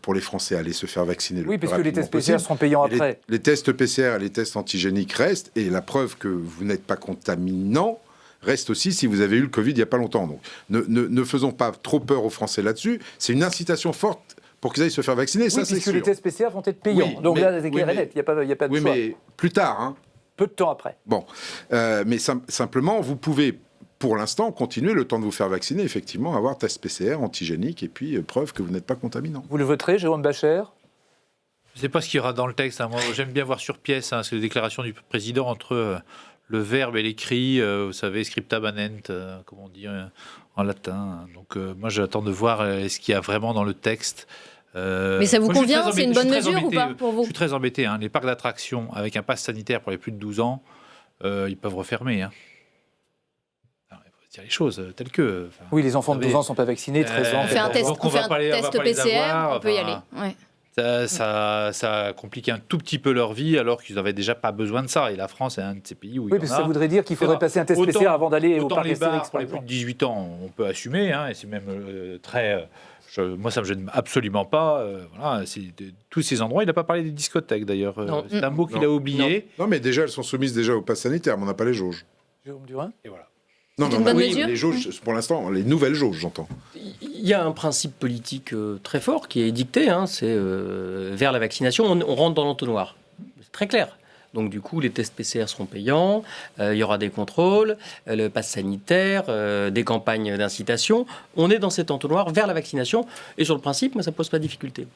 [SPEAKER 2] pour les Français à aller se faire vacciner le plus
[SPEAKER 1] parce que les
[SPEAKER 2] rapidement
[SPEAKER 1] tests PCR
[SPEAKER 2] possible.
[SPEAKER 1] seront payants
[SPEAKER 2] Et
[SPEAKER 1] après.
[SPEAKER 2] les tests PCR et les tests antigéniques restent, et la preuve que vous n'êtes pas contaminant reste aussi si vous avez eu le Covid il n'y a pas longtemps. Donc ne faisons pas trop peur aux Français là-dessus. C'est une incitation forte pour qu'ils aillent se faire vacciner,
[SPEAKER 1] Oui,
[SPEAKER 2] ça c'est
[SPEAKER 1] puisque
[SPEAKER 2] sûr.
[SPEAKER 1] les tests PCR vont être payants.
[SPEAKER 2] Oui,
[SPEAKER 1] Donc
[SPEAKER 2] mais-
[SPEAKER 1] là, c'est
[SPEAKER 2] oui,
[SPEAKER 1] clair et
[SPEAKER 2] mais-
[SPEAKER 1] net, il n'y a pas de
[SPEAKER 2] Oui,
[SPEAKER 1] choix.
[SPEAKER 2] mais plus tard, hein.
[SPEAKER 1] Peu de temps après.
[SPEAKER 2] Bon, mais simplement, vous pouvez, pour l'instant, continuer le temps de vous faire vacciner, effectivement, avoir test PCR antigénique et puis preuve que vous n'êtes pas contaminant.
[SPEAKER 1] Vous le voterez, Jérôme Bascher ?
[SPEAKER 4] Je ne sais pas ce qu'il y aura dans le texte. Moi, j'aime bien voir sur pièce. C'est les déclarations du président entre le verbe et l'écrit. Vous savez, scripta manent, comme on dit en latin. Donc, moi, j'attends de voir ce qu'il y a vraiment dans le texte.
[SPEAKER 8] Mais ça vous
[SPEAKER 4] moi, je suis
[SPEAKER 8] convient?
[SPEAKER 4] très
[SPEAKER 8] C'est une
[SPEAKER 4] embêté-
[SPEAKER 8] bonne
[SPEAKER 4] je suis très
[SPEAKER 8] mesure ou
[SPEAKER 4] embêté,
[SPEAKER 8] pas pour vous?
[SPEAKER 4] Je suis très embêté. Les parcs d'attractions avec un pass sanitaire pour les plus de 12 ans, ils peuvent refermer. Alors, il faut dire les choses telles que.
[SPEAKER 1] Oui, les enfants de 12 ans ne sont pas vaccinés, 13 ans.
[SPEAKER 8] On fait un test,
[SPEAKER 4] donc
[SPEAKER 8] on
[SPEAKER 4] on
[SPEAKER 8] fait
[SPEAKER 4] va
[SPEAKER 8] un
[SPEAKER 4] pas les- on va
[SPEAKER 8] test
[SPEAKER 4] pas les
[SPEAKER 8] PCR,
[SPEAKER 4] avoir,
[SPEAKER 8] on peut y
[SPEAKER 4] enfin,
[SPEAKER 8] aller. Ouais.
[SPEAKER 4] Ça complique un tout petit peu leur vie alors qu'ils n'avaient déjà pas besoin de ça. Et la France est un de ces pays où
[SPEAKER 1] Oui,
[SPEAKER 4] il y
[SPEAKER 1] parce
[SPEAKER 4] en
[SPEAKER 1] que
[SPEAKER 4] a.
[SPEAKER 1] ça voudrait dire qu'il faudrait
[SPEAKER 4] Autant-
[SPEAKER 1] passer un test
[SPEAKER 4] autant-
[SPEAKER 1] PCR avant d'aller au
[SPEAKER 4] Autant
[SPEAKER 1] parc
[SPEAKER 4] les
[SPEAKER 1] Astérix,
[SPEAKER 4] bars
[SPEAKER 1] par
[SPEAKER 4] pour les plus
[SPEAKER 1] exemple.
[SPEAKER 4] de 18 ans, on peut assumer. Et c'est même très... moi, ça me gêne absolument pas. Voilà, tous ces endroits, il n'a pas parlé des discothèques d'ailleurs.
[SPEAKER 5] Non.
[SPEAKER 4] C'est un mot qu'il
[SPEAKER 2] Non.
[SPEAKER 4] a oublié.
[SPEAKER 2] Non, mais déjà, elles sont soumises déjà au pass sanitaire, mais on n'a pas les jauges.
[SPEAKER 1] Jérôme Durin ?
[SPEAKER 4] Et voilà.
[SPEAKER 2] Non,
[SPEAKER 8] C'est
[SPEAKER 2] mais
[SPEAKER 8] une
[SPEAKER 2] on a
[SPEAKER 8] bonne
[SPEAKER 2] oui,
[SPEAKER 8] mesure
[SPEAKER 2] les jauges, pour l'instant, les nouvelles jauges, j'entends.
[SPEAKER 5] Il y a un principe politique très fort qui est dicté, c'est vers la vaccination, on rentre dans l'entonnoir. C'est très clair. Donc du coup, les tests PCR seront payants, il y aura des contrôles, le pass sanitaire, des campagnes d'incitation. On est dans cet entonnoir vers la vaccination. Et sur le principe, moi, ça ne pose pas de difficulté.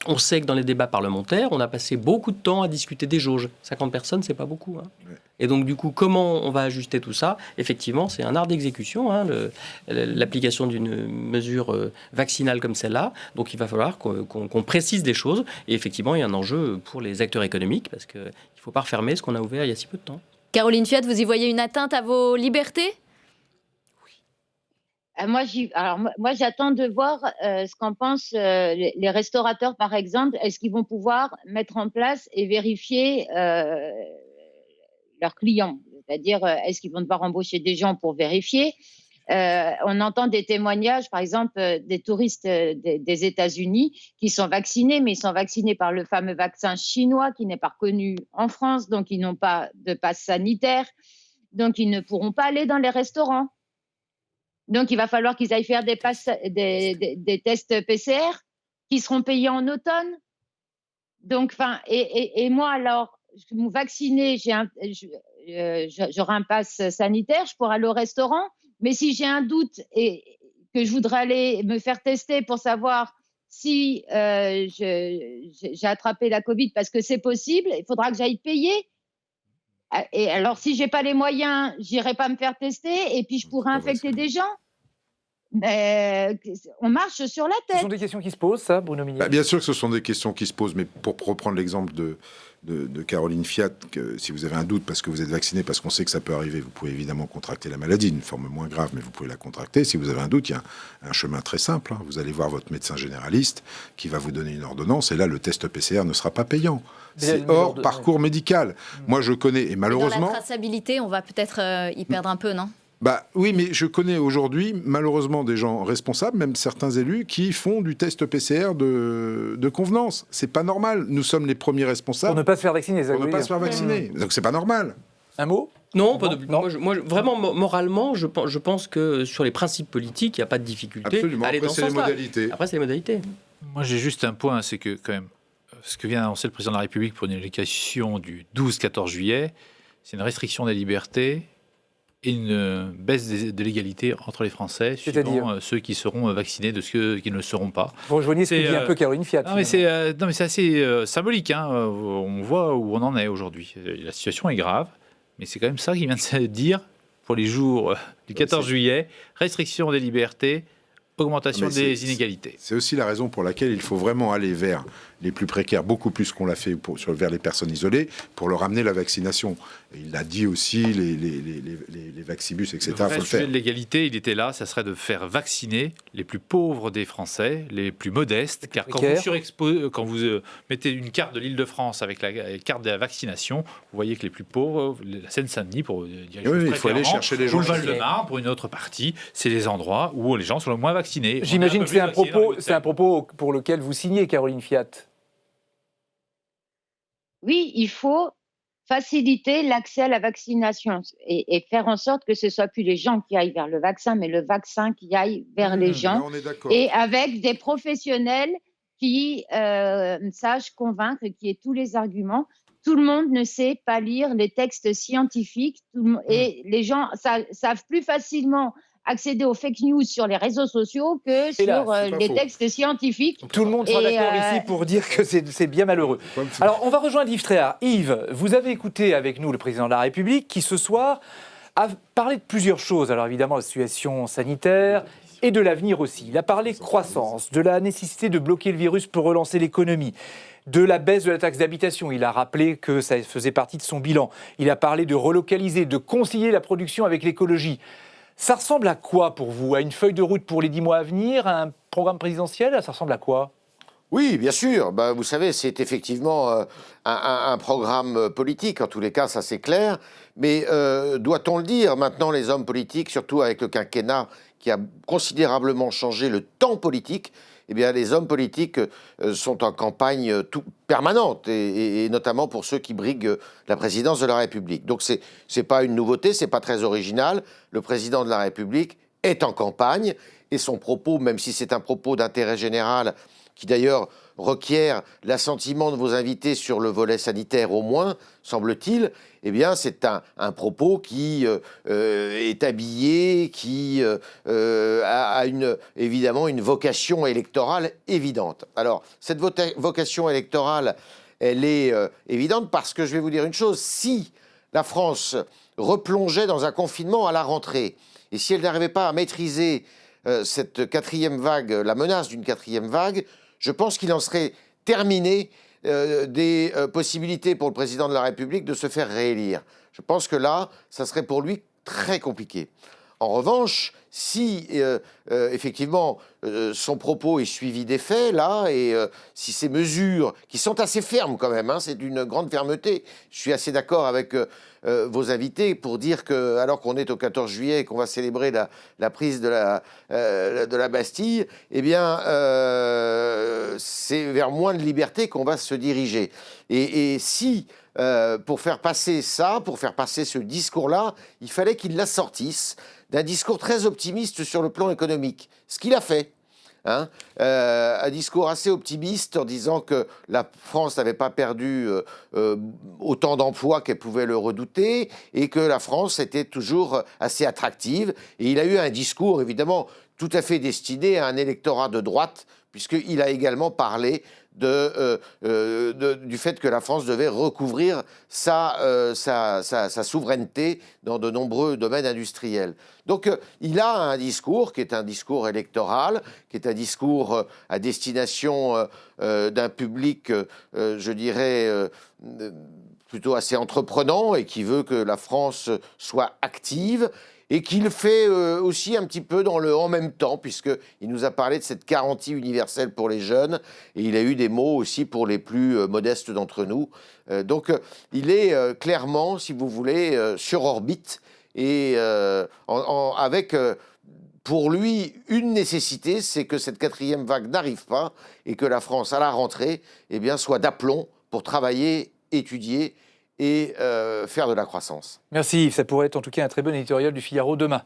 [SPEAKER 5] On sait que dans les débats parlementaires, on a passé beaucoup de temps à discuter des jauges. 50 personnes, c'est pas beaucoup.
[SPEAKER 2] Ouais.
[SPEAKER 5] Et donc, du coup, comment on va ajuster tout ça? Effectivement, c'est un art d'exécution, l'application d'une mesure vaccinale comme celle-là. Donc, il va falloir qu'on précise des choses. Et effectivement, il y a un enjeu pour les acteurs économiques parce qu'il ne faut pas refermer ce qu'on a ouvert il y a si peu de temps.
[SPEAKER 8] Caroline Fiat, vous y voyez une atteinte à vos libertés?
[SPEAKER 6] Moi, j'attends de voir ce qu'en pensent les restaurateurs, par exemple. Est-ce qu'ils vont pouvoir mettre en place et vérifier leurs clients? C'est-à-dire, est-ce qu'ils vont devoir embaucher des gens pour vérifier? On entend des témoignages, par exemple, des touristes des États-Unis qui sont vaccinés, mais ils sont vaccinés par le fameux vaccin chinois qui n'est pas reconnu en France, donc ils n'ont pas de passe sanitaire, donc ils ne pourront pas aller dans les restaurants. Donc, il va falloir qu'ils aillent faire des tests PCR qui seront payés en automne. Donc, et moi, alors, je me vacciner, j'aurai un pass sanitaire, je pourrai aller au restaurant. Mais si j'ai un doute et que je voudrais aller me faire tester pour savoir si j'ai attrapé la Covid, parce que c'est possible, il faudra que j'aille payer. Et alors, si j'ai pas les moyens, j'irai pas me faire tester et puis je pourrais infecter des gens. Mais on marche sur la
[SPEAKER 1] Ce
[SPEAKER 6] tête.
[SPEAKER 1] sont des questions qui se posent, ça, Bruno Millienne?
[SPEAKER 2] Bien sûr que ce sont des questions qui se posent, mais pour reprendre l'exemple de Caroline Fiat, que si vous avez un doute parce que vous êtes vacciné, parce qu'on sait que ça peut arriver, vous pouvez évidemment contracter la maladie, une forme moins grave, mais vous pouvez la contracter. Si vous avez un doute, il y a un chemin très simple. Vous allez voir votre médecin généraliste qui va vous donner une ordonnance, et là, le test PCR ne sera pas payant. C'est hors parcours médical. Moi, je connais, et malheureusement...
[SPEAKER 8] Dans la traçabilité, on va peut-être y perdre un peu, non?
[SPEAKER 2] Oui, mais je connais aujourd'hui, malheureusement, des gens responsables, même certains élus, qui font du test PCR de convenance. C'est pas normal. Nous sommes les premiers responsables.
[SPEAKER 1] Pour ne pas se faire vacciner, ça
[SPEAKER 2] Pour
[SPEAKER 1] veut
[SPEAKER 2] ne pas
[SPEAKER 1] dire.
[SPEAKER 2] se faire vacciner. Donc c'est pas normal.
[SPEAKER 1] Un mot?
[SPEAKER 5] Non,
[SPEAKER 1] pas de- non.
[SPEAKER 5] moi, vraiment, moralement, je pense que sur les principes politiques, il n'y a pas de difficulté.
[SPEAKER 2] Absolument.
[SPEAKER 5] à aller
[SPEAKER 2] Après,
[SPEAKER 5] dans ce
[SPEAKER 2] c'est les
[SPEAKER 5] sens-là.
[SPEAKER 2] modalités.
[SPEAKER 5] Après, c'est les modalités.
[SPEAKER 4] Moi, j'ai juste un point, c'est que quand même, ce que vient d'annoncer le président de la République pour une élection du 12-14 juillet, c'est une restriction des libertés et une baisse de l'égalité entre les Français,
[SPEAKER 1] C'est-à-dire
[SPEAKER 4] suivant ceux qui seront vaccinés de ceux qui ne le seront pas.
[SPEAKER 1] Vous rejoignez ce que
[SPEAKER 4] C'est,
[SPEAKER 1] dit un peu Caroline Fiat.
[SPEAKER 4] Non, mais c'est assez symbolique. Hein. On voit où on en est aujourd'hui. La situation est grave, mais c'est quand même ça qui vient de se dire pour les jours du 14 juillet. Restriction des libertés, augmentation des inégalités.
[SPEAKER 2] C'est aussi la raison pour laquelle il faut vraiment aller vers les plus précaires, beaucoup plus qu'on l'a fait vers les personnes isolées, pour leur amener la vaccination. Et il l'a dit aussi, les vaccibus, etc.
[SPEAKER 4] Le vrai sujet de l'égalité, il était là, ça serait de faire vacciner les plus pauvres des Français, les plus modestes, car quand vous mettez une carte de l'Île-de-France avec la carte de la vaccination, vous voyez que les plus pauvres, la Seine-Saint-Denis, pour dire
[SPEAKER 2] il faut aller chercher les gens.
[SPEAKER 4] Ou le Val-de-Marne, pour une autre partie, c'est les endroits où les gens sont le moins vaccinés.
[SPEAKER 1] J'imagine que c'est un propos pour lequel vous signez, Caroline Fiat.
[SPEAKER 6] Oui, il faut faciliter l'accès à la vaccination et faire en sorte que ce ne soit plus les gens qui aillent vers le vaccin, mais le vaccin qui aille vers les gens.
[SPEAKER 2] Là, on est d'accord.
[SPEAKER 6] Et avec des professionnels qui sachent convaincre, qui aient tous les arguments. Tout le monde ne sait pas lire les textes scientifiques et les gens savent plus facilement accéder aux fake news sur les réseaux sociaux que sur les textes scientifiques.
[SPEAKER 1] Tout le monde sera d'accord ici pour dire que c'est bien malheureux. Alors, on va rejoindre Yves Tréhard. Yves, vous avez écouté avec nous le président de la République qui, ce soir, a parlé de plusieurs choses. Alors, évidemment, la situation sanitaire et de l'avenir aussi. Il a parlé croissance, de la nécessité de bloquer le virus pour relancer l'économie, de la baisse de la taxe d'habitation. Il a rappelé que ça faisait partie de son bilan. Il a parlé de relocaliser, de concilier la production avec l'écologie. Ça ressemble à quoi pour vous? À une feuille de route pour les 10 mois à venir? À un programme présidentiel? Ça ressemble à quoi?
[SPEAKER 7] Oui, bien sûr. Vous savez, c'est effectivement un programme politique. En tous les cas, ça c'est clair. Mais doit-on le dire, maintenant, les hommes politiques, surtout avec le quinquennat qui a considérablement changé le temps politique, eh bien, les hommes politiques sont en campagne permanente, et notamment pour ceux qui briguent la présidence de la République. Donc, c'est pas une nouveauté, c'est pas très original. Le président de la République est en campagne, et son propos, même si c'est un propos d'intérêt général, qui d'ailleurs requiert l'assentiment de vos invités sur le volet sanitaire au moins, semble-t-il, eh bien c'est un propos qui est habillé, qui a évidemment une vocation électorale évidente. Alors, cette vocation électorale, elle est évidente parce que je vais vous dire une chose, si la France replongeait dans un confinement à la rentrée, et si elle n'arrivait pas à maîtriser cette quatrième vague, la menace d'une quatrième vague, je pense qu'il en serait terminé des possibilités pour le président de la République de se faire réélire. Je pense que là, ça serait pour lui très compliqué. En revanche, si effectivement son propos est suivi des faits, là, et si ces mesures, qui sont assez fermes quand même, c'est d'une grande fermeté, je suis assez d'accord avec vos invités pour dire que, alors qu'on est au 14 juillet et qu'on va célébrer la prise de la Bastille, eh bien, c'est vers moins de liberté qu'on va se diriger. Et si, pour faire passer ça, pour faire passer ce discours-là, il fallait qu'il l'assortisse d'un discours très optimiste sur le plan économique, ce qu'il a fait. Un discours assez optimiste en disant que la France n'avait pas perdu autant d'emplois qu'elle pouvait le redouter et que la France était toujours assez attractive. Et il a eu un discours évidemment tout à fait destiné à un électorat de droite, puisqu'il a également parlé du fait que la France devait recouvrir sa souveraineté dans de nombreux domaines industriels. Donc il a un discours qui est un discours électoral, qui est un discours à destination d'un public, je dirais, plutôt assez entreprenant et qui veut que la France soit active. Et qu'il fait aussi un petit peu dans le « en même temps », puisqu'il nous a parlé de cette garantie universelle pour les jeunes, et il a eu des mots aussi pour les plus modestes d'entre nous. Donc il est clairement, si vous voulez, sur orbite, et avec, pour lui, une nécessité, c'est que cette quatrième vague n'arrive pas, et que la France, à la rentrée, eh bien, soit d'aplomb pour travailler, étudier, et faire de la croissance.
[SPEAKER 1] Merci Yves, ça pourrait être en tout cas un très bon éditorial du Figaro demain.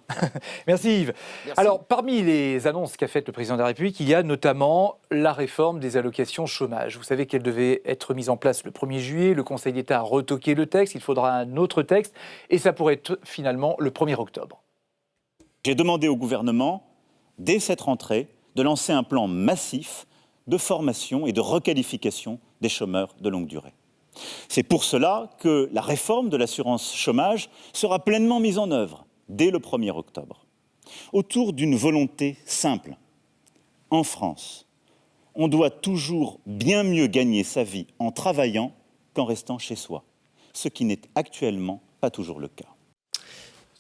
[SPEAKER 1] Merci Yves.
[SPEAKER 7] Merci.
[SPEAKER 1] Alors, parmi les annonces qu'a faites le président de la République, il y a notamment la réforme des allocations chômage. Vous savez qu'elle devait être mise en place le 1er juillet, le Conseil d'État a retoqué le texte, il faudra un autre texte, et ça pourrait être finalement le 1er octobre.
[SPEAKER 9] J'ai demandé au gouvernement, dès cette rentrée, de lancer un plan massif de formation et de requalification des chômeurs de longue durée. C'est pour cela que la réforme de l'assurance chômage sera pleinement mise en œuvre dès le 1er octobre, autour d'une volonté simple. En France, on doit toujours bien mieux gagner sa vie en travaillant qu'en restant chez soi, ce qui n'est actuellement pas toujours le cas.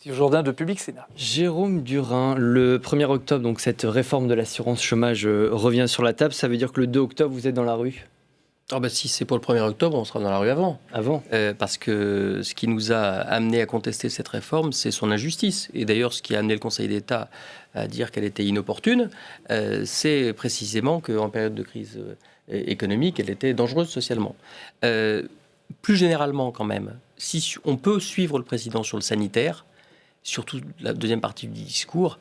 [SPEAKER 1] Jourdain de Public Sénat.
[SPEAKER 3] Jérôme Durain, le 1er octobre, donc cette réforme de l'assurance chômage revient sur la table. Ça veut dire que le 2 octobre, vous êtes dans la rue ?
[SPEAKER 5] Ah bah si c'est pour le 1er octobre, on sera dans la rue avant. Parce que ce qui nous a amené à contester cette réforme, c'est son injustice. Et d'ailleurs, ce qui a amené le Conseil d'État à dire qu'elle était inopportune, c'est précisément qu'en période de crise économique, elle était dangereuse socialement. Plus généralement quand même, si on peut suivre le président sur le sanitaire, surtout la deuxième partie du discours,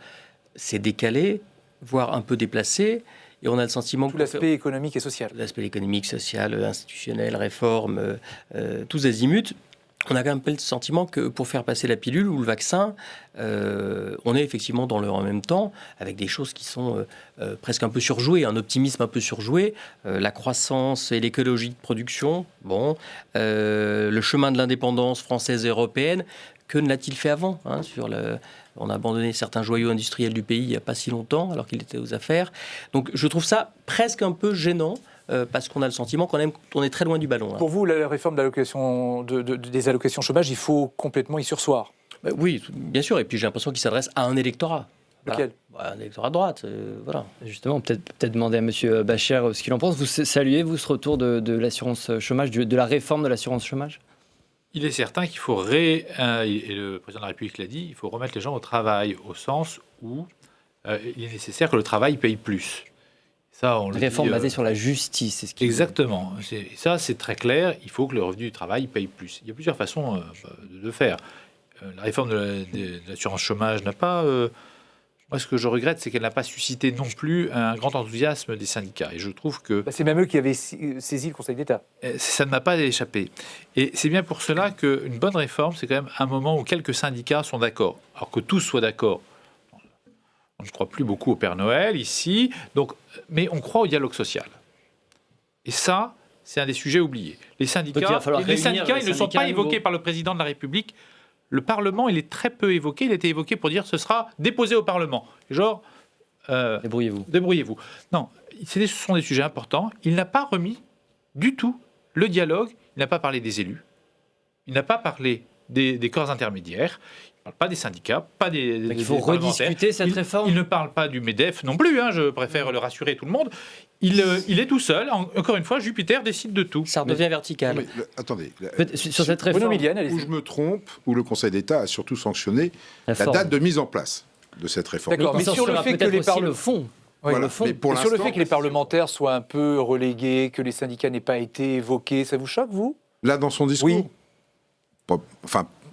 [SPEAKER 5] c'est décalé, voire un peu déplacé. Et on a le sentiment
[SPEAKER 1] tout l'aspect économique et social.
[SPEAKER 3] L'aspect économique, social, institutionnel, réforme, tous azimuts. On a quand même le sentiment que pour faire passer la pilule ou le vaccin, on est effectivement dans le en même temps, avec des choses qui sont presque un peu surjouées, un optimisme un peu surjoué, la croissance et l'écologie de production, le chemin de l'indépendance française et européenne. Que ne l'a-t-il fait avant On a abandonné certains joyaux industriels du pays il n'y a pas si longtemps, alors qu'il était aux affaires. Donc je trouve ça presque un peu gênant, parce qu'on a le sentiment qu'on est très loin du ballon.
[SPEAKER 1] Pour vous, la réforme des allocations chômage, il faut complètement y surseoir.
[SPEAKER 5] Oui, bien sûr. Et puis j'ai l'impression qu'il s'adresse à un électorat.
[SPEAKER 1] Lequel ?
[SPEAKER 5] Un électorat de droite, voilà.
[SPEAKER 3] Justement, peut-être demander à M. Bacher ce qu'il en pense. Vous saluez, vous, ce retour de l'assurance chômage, de la réforme de l'assurance chômage ?
[SPEAKER 4] Il est certain qu'il faut, et le président de la République l'a dit, il faut remettre les gens au travail, au sens où il est nécessaire que le travail paye plus. Ça, on le
[SPEAKER 3] réforme
[SPEAKER 4] dit,
[SPEAKER 3] basée sur la justice, c'est ce qu'il
[SPEAKER 4] exactement. Ça, c'est très clair. Il faut que le revenu du travail paye plus. Il y a plusieurs façons de le faire. La réforme de l'assurance chômage n'a pas... moi, ce que je regrette, c'est qu'elle n'a pas suscité non plus un grand enthousiasme des syndicats. Et je trouve que...
[SPEAKER 1] c'est même eux qui avaient saisi le Conseil d'État.
[SPEAKER 4] Ça ne m'a pas échappé. Et c'est bien pour cela qu'une bonne réforme, c'est quand même un moment où quelques syndicats sont d'accord. Alors que tous soient d'accord. On ne croit plus beaucoup au Père Noël ici, mais on croit au dialogue social. Et ça, c'est un des sujets oubliés. Les syndicats, ils ne sont pas évoqués par le président de la République. Le Parlement, il est très peu évoqué. Il a été évoqué pour dire ce sera déposé au Parlement. Genre, débrouillez-vous. Non, ce sont des sujets importants. Il n'a pas remis du tout le dialogue. Il n'a pas parlé des élus. Il n'a pas parlé des corps intermédiaires. Il ne parle pas des syndicats, pas des
[SPEAKER 3] il faut rediscuter cette réforme.
[SPEAKER 4] Il ne parle pas du MEDEF non plus. Je préfère le rassurer tout le monde. Il est tout seul. Encore une fois, Jupiter décide de tout.
[SPEAKER 5] Ça redevient vertical.
[SPEAKER 2] Attendez.
[SPEAKER 3] Sur cette réforme,
[SPEAKER 2] où je me trompe, où le Conseil d'État a surtout sanctionné la date de mise en place de cette réforme.
[SPEAKER 1] D'accord, mais sur le fait que les
[SPEAKER 3] le fond.
[SPEAKER 2] Voilà.
[SPEAKER 1] Sur le fait que les parlementaires soient un peu relégués, que les syndicats n'aient pas été évoqués, ça vous choque, vous ?
[SPEAKER 2] Là, dans son discours ?
[SPEAKER 1] Oui.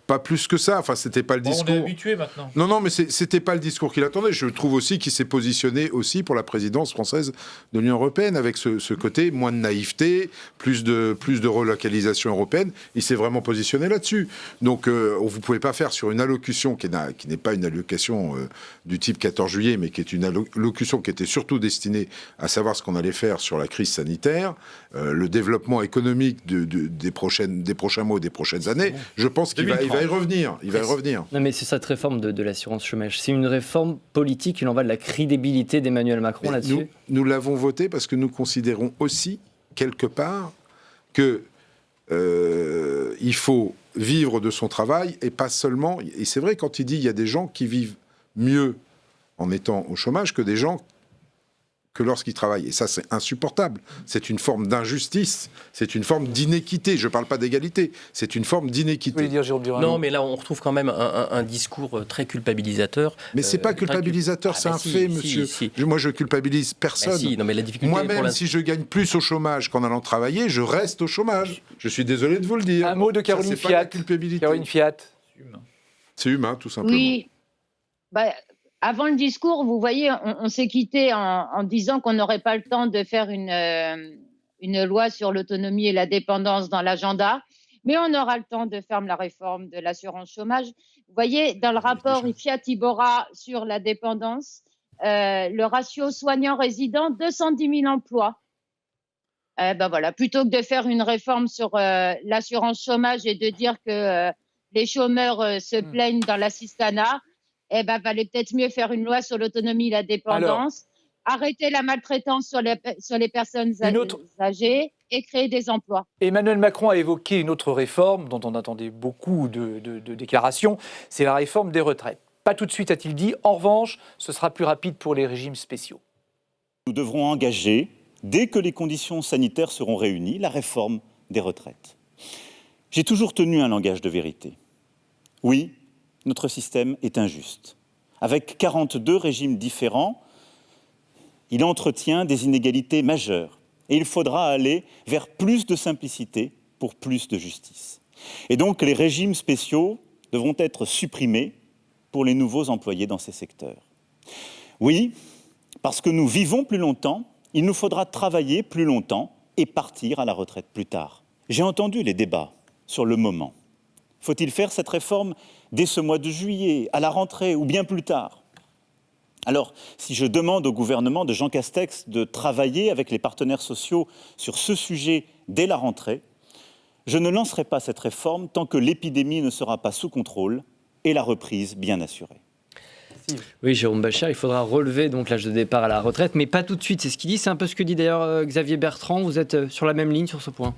[SPEAKER 2] Pas plus que ça. C'était pas le discours.
[SPEAKER 4] On est habitué maintenant.
[SPEAKER 2] Non, mais c'était pas le discours qu'il attendait. Je trouve aussi qu'il s'est positionné aussi pour la présidence française de l'Union européenne avec ce côté moins de naïveté, plus de relocalisation européenne. Il s'est vraiment positionné là-dessus. Donc, vous pouvez pas faire sur une allocution qui n'est pas une allocation du type 14 juillet, mais qui est une allocution qui était surtout destinée à savoir ce qu'on allait faire sur la crise sanitaire, le développement économique des prochains mois, des prochaines années. Je pense qu'il va y revenir. Il va y revenir.
[SPEAKER 3] Non, mais c'est cette réforme de l'assurance chômage. C'est une réforme politique. Il en va de la crédibilité d'Emmanuel Macron là-dessus.
[SPEAKER 2] Nous l'avons voté parce que nous considérons aussi, quelque part, que il faut vivre de son travail et pas seulement... Et c'est vrai quand il dit qu'il y a des gens qui vivent mieux en étant au chômage que des gens que lorsqu'ils travaillent. Et ça, c'est insupportable. C'est une forme d'injustice, c'est une forme d'inéquité. Je ne parle pas d'égalité, c'est une forme d'inéquité.
[SPEAKER 1] Vous voulez dire, Jérôme Durand?
[SPEAKER 5] Non, mais là, on retrouve quand même un discours très culpabilisateur.
[SPEAKER 2] Mais c'est pas culpabilisateur, c'est un fait, monsieur. Moi, je culpabilise personne.
[SPEAKER 5] Non, mais la difficulté
[SPEAKER 2] moi-même, si je gagne plus au chômage qu'en allant travailler, je reste au chômage. Je suis désolé de vous le dire.
[SPEAKER 1] Un mot de Caroline
[SPEAKER 2] Ça, c'est pas
[SPEAKER 1] Fiat.
[SPEAKER 2] la culpabilité.
[SPEAKER 1] Caroline Fiat.
[SPEAKER 2] C'est humain, tout simplement.
[SPEAKER 6] Oui. Avant le discours, vous voyez, on s'est quitté en disant qu'on n'aurait pas le temps de faire une loi sur l'autonomie et la dépendance dans l'agenda, mais on aura le temps de faire la réforme de l'assurance chômage. Vous voyez, dans le rapport Fiat-Ibora sur la dépendance, le ratio soignant-résident, 210 000 emplois. Voilà, plutôt que de faire une réforme sur l'assurance chômage et de dire que les chômeurs se plaignent dans l'assistanat, valait peut-être mieux faire une loi sur l'autonomie et la dépendance, arrêter la maltraitance sur les personnes âgées et créer des emplois.
[SPEAKER 1] Emmanuel Macron a évoqué une autre réforme dont on attendait beaucoup de déclarations, c'est la réforme des retraites. Pas tout de suite, a-t-il dit. En revanche, ce sera plus rapide pour les régimes spéciaux.
[SPEAKER 9] Nous devrons engager, dès que les conditions sanitaires seront réunies, la réforme des retraites. J'ai toujours tenu un langage de vérité. Oui, notre système est injuste. Avec 42 régimes différents, il entretient des inégalités majeures. Et il faudra aller vers plus de simplicité pour plus de justice. Et donc, les régimes spéciaux devront être supprimés pour les nouveaux employés dans ces secteurs. Oui, parce que nous vivons plus longtemps, il nous faudra travailler plus longtemps et partir à la retraite plus tard. J'ai entendu les débats sur le moment. Faut-il faire cette réforme dès ce mois de juillet, à la rentrée ou bien plus tard? Alors, si je demande au gouvernement de Jean Castex de travailler avec les partenaires sociaux sur ce sujet dès la rentrée, je ne lancerai pas cette réforme tant que l'épidémie ne sera pas sous contrôle et la reprise bien assurée.
[SPEAKER 3] Oui, Jérôme Bachelard, il faudra relever donc l'âge de départ à la retraite, mais pas tout de suite, c'est ce qu'il dit. C'est un peu ce que dit d'ailleurs Xavier Bertrand. Vous êtes sur la même ligne sur ce point?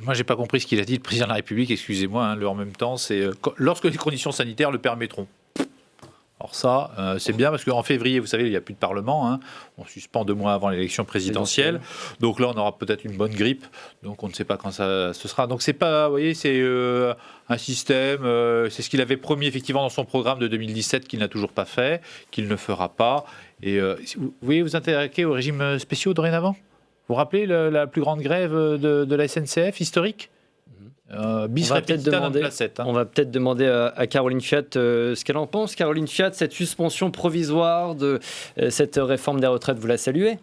[SPEAKER 4] Moi, j'ai pas compris ce qu'il a dit, le président de la République, excusez-moi, le en même temps, c'est lorsque les conditions sanitaires le permettront. Alors ça, c'est bien parce qu'en février, vous savez, il n'y a plus de Parlement, on suspend 2 mois avant l'élection présidentielle, donc là, on aura peut-être une bonne grippe, donc on ne sait pas quand ce sera. Donc c'est pas, vous voyez, c'est un système, c'est ce qu'il avait promis effectivement dans son programme de 2017 qu'il n'a toujours pas fait, qu'il ne fera pas. Et vous voyez, vous intéressez aux régimes spéciaux dorénavant? Vous vous rappelez la plus grande grève de la SNCF historique?
[SPEAKER 3] On va peut-être demander à Caroline Fiat ce qu'elle en pense. Caroline Fiat, cette suspension provisoire de cette réforme des retraites, vous la saluez?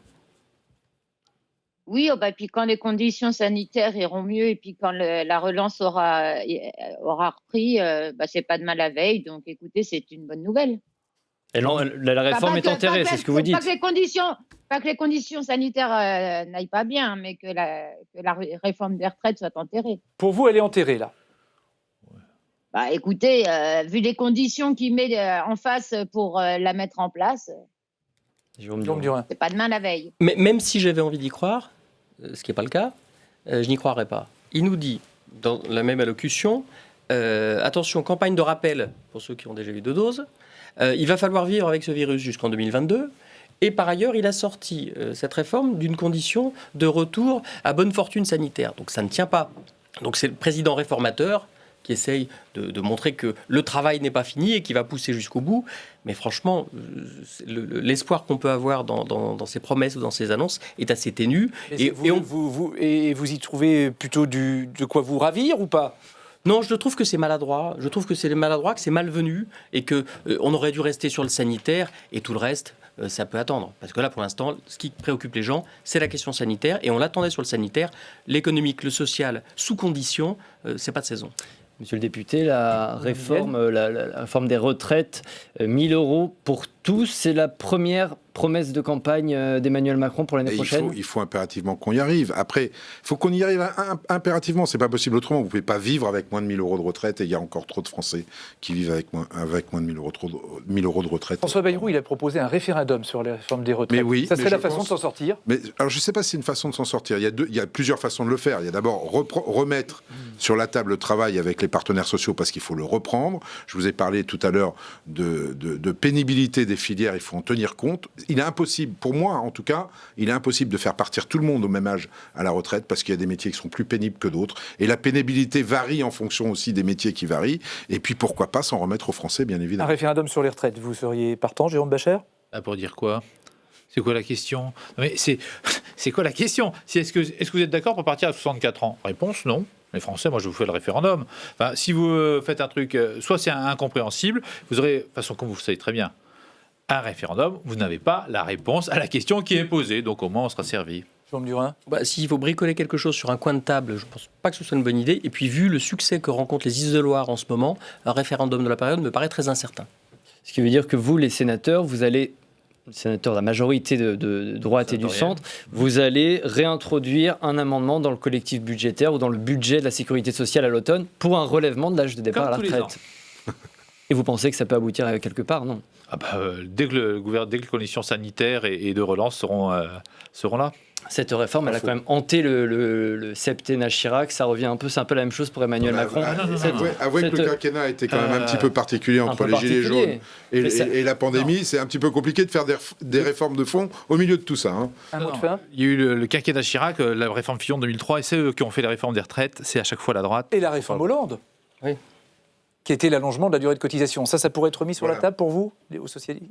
[SPEAKER 6] Oui, puis quand les conditions sanitaires iront mieux et puis quand la relance aura repris, c'est pas demain la veille. Donc écoutez, c'est une bonne nouvelle.
[SPEAKER 3] Et la réforme est enterrée, c'est ce que vous dites.
[SPEAKER 6] Pas que les conditions sanitaires n'aillent pas bien, mais que la réforme des retraites soit enterrée.
[SPEAKER 1] Pour vous, elle est enterrée, là?
[SPEAKER 6] Écoutez, vu les conditions qu'il met en face pour la mettre en place, c'est pas demain la veille.
[SPEAKER 5] Mais même si j'avais envie d'y croire, ce qui n'est pas le cas, je n'y croirais pas. Il nous dit, dans la même allocution, attention, campagne de rappel pour ceux qui ont déjà eu 2 doses, il va falloir vivre avec ce virus jusqu'en 2022. Et par ailleurs, il a sorti cette réforme d'une condition de retour à bonne fortune sanitaire. Donc ça ne tient pas. Donc c'est le président réformateur qui essaye de montrer que le travail n'est pas fini et qui va pousser jusqu'au bout. Mais franchement, l'espoir qu'on peut avoir dans ces promesses ou dans ces annonces est assez ténu.
[SPEAKER 1] Et vous y trouvez plutôt de quoi vous ravir ou pas?
[SPEAKER 5] Non, je trouve que c'est maladroit. Je trouve que c'est maladroit, que c'est malvenu et que on aurait dû rester sur le sanitaire et tout le reste, ça peut attendre. Parce que là, pour l'instant, ce qui préoccupe les gens, c'est la question sanitaire et on l'attendait sur le sanitaire. L'économique, le social, sous condition, c'est pas de saison.
[SPEAKER 3] Monsieur le député, la réforme, la réforme des retraites, 1 000 € pour tous, c'est la première promesse de campagne d'Emmanuel Macron pour l'année prochaine.
[SPEAKER 2] Il faut impérativement qu'on y arrive. Après, il faut qu'on y arrive impérativement. C'est pas possible autrement. Vous pouvez pas vivre avec moins de 1 000 € de retraite. Et il y a encore trop de Français qui vivent avec moins de 1 000 € de retraite.
[SPEAKER 1] François Bayrou, il a proposé un référendum sur la réforme des retraites.
[SPEAKER 2] Mais oui,
[SPEAKER 1] ça serait la façon de s'en sortir.
[SPEAKER 2] Mais alors, je sais pas si c'est une façon de s'en sortir. Il y a plusieurs façons de le faire. Il y a d'abord remettre sur la table de travail avec les partenaires sociaux parce qu'il faut le reprendre. Je vous ai parlé tout à l'heure de pénibilité des filières, il faut en tenir compte. Il est impossible, pour moi en tout cas, il est impossible de faire partir tout le monde au même âge à la retraite parce qu'il y a des métiers qui sont plus pénibles que d'autres. Et la pénibilité varie en fonction aussi des métiers qui varient. Et puis pourquoi pas s'en remettre aux Français, bien évidemment.
[SPEAKER 1] Un référendum sur les retraites, vous seriez partant, Jérôme Bascher ?
[SPEAKER 4] Pour dire quoi ? C'est quoi la question ? Non, mais c'est quoi la question ? Est-ce que vous êtes d'accord pour partir à 64 ans ? Réponse, non. Les Français, moi, je vous fais le référendum. Enfin, si vous faites un truc, soit c'est incompréhensible, vous aurez, de toute façon, comme vous le savez très bien, un référendum, vous n'avez pas la réponse à la question qui est posée. Donc, au moins, on sera servi.
[SPEAKER 1] Jérôme Durin ?
[SPEAKER 5] S'il faut bricoler quelque chose sur un coin de table, je ne pense pas que ce soit une bonne idée. Et puis, vu le succès que rencontrent les Isoloirs en ce moment, un référendum de la période me paraît très incertain.
[SPEAKER 3] Ce qui veut dire que vous, les sénateurs, vous allez, les sénateurs de la majorité de droite et du centre, vous allez réintroduire un amendement dans le collectif budgétaire ou dans le budget de la sécurité sociale à l'automne pour un relèvement de l'âge de départ à la retraite. Et vous pensez que ça peut aboutir à quelque part, non ?
[SPEAKER 4] Dès que les conditions sanitaires et de relance seront là.
[SPEAKER 3] Cette réforme, elle a quand même hanté le septennat Chirac. Ça revient un peu, c'est un peu la même chose pour Emmanuel Macron.
[SPEAKER 2] Avouez que le quinquennat a été quand même un petit peu particulier entre les gilets jaunes et la pandémie. C'est un petit peu compliqué de faire des réformes de fond au milieu de tout ça. Hein.
[SPEAKER 1] Un mot de fin ?
[SPEAKER 4] Il y a eu le quinquennat Chirac, la réforme Fillon 2003, et c'est eux qui ont fait la réforme des retraites. C'est à chaque fois la droite.
[SPEAKER 1] Et la réforme Hollande ?
[SPEAKER 5] Oui.
[SPEAKER 1] Qui était l'allongement de la durée de cotisation. Ça pourrait être mis sur la table pour vous,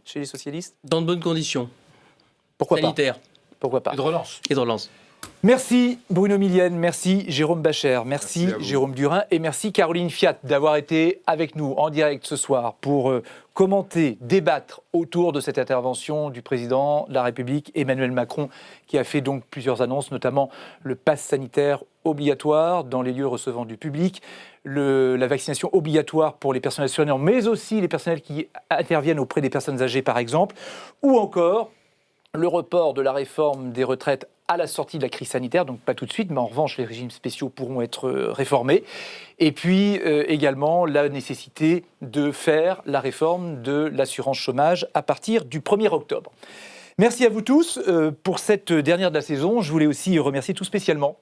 [SPEAKER 1] chez les socialistes ?
[SPEAKER 5] Dans de bonnes conditions.
[SPEAKER 1] Pourquoi
[SPEAKER 5] sanitaires.
[SPEAKER 1] Pourquoi pas ?
[SPEAKER 4] Et de relance.
[SPEAKER 5] Et de relance.
[SPEAKER 1] Merci Bruno Millienne, merci Jérôme Bascher, merci Jérôme Durin et merci Caroline Fiat d'avoir été avec nous en direct ce soir pour commenter, débattre autour de cette intervention du président de la République Emmanuel Macron qui a fait donc plusieurs annonces, notamment le pass sanitaire obligatoire dans les lieux recevant du public, la vaccination obligatoire pour les personnels soignants mais aussi les personnels qui interviennent auprès des personnes âgées par exemple, ou encore le report de la réforme des retraites à la sortie de la crise sanitaire, donc pas tout de suite, mais en revanche, les régimes spéciaux pourront être réformés. Et puis également la nécessité de faire la réforme de l'assurance chômage à partir du 1er octobre. Merci à vous tous pour cette dernière de la saison. Je voulais aussi remercier tout spécialement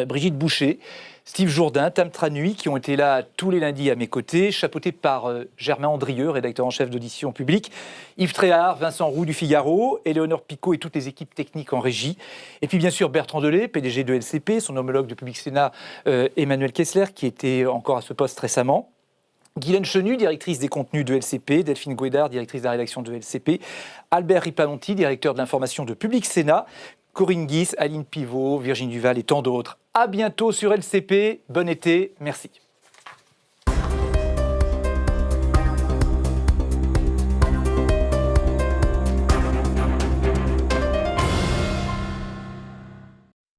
[SPEAKER 1] Brigitte Boucher, Steve Jourdain, Tam Tranui, qui ont été là tous les lundis à mes côtés, chapeautés par Germain Andrieux, rédacteur en chef d'Audition Publique, Yves Tréhard, Vincent Roux du Figaro, Éléonore Picot et toutes les équipes techniques en régie. Et puis bien sûr Bertrand Delay, PDG de LCP, son homologue de Public Sénat, Emmanuel Kessler, qui était encore à ce poste récemment. Guylaine Chenu, directrice des contenus de LCP, Delphine Guédard, directrice de la rédaction de LCP, Albert Ripalonti, directeur de l'information de Public Sénat, Corinne Guis, Aline Pivot, Virginie Duval et tant d'autres. À bientôt sur LCP. Bon été. Merci.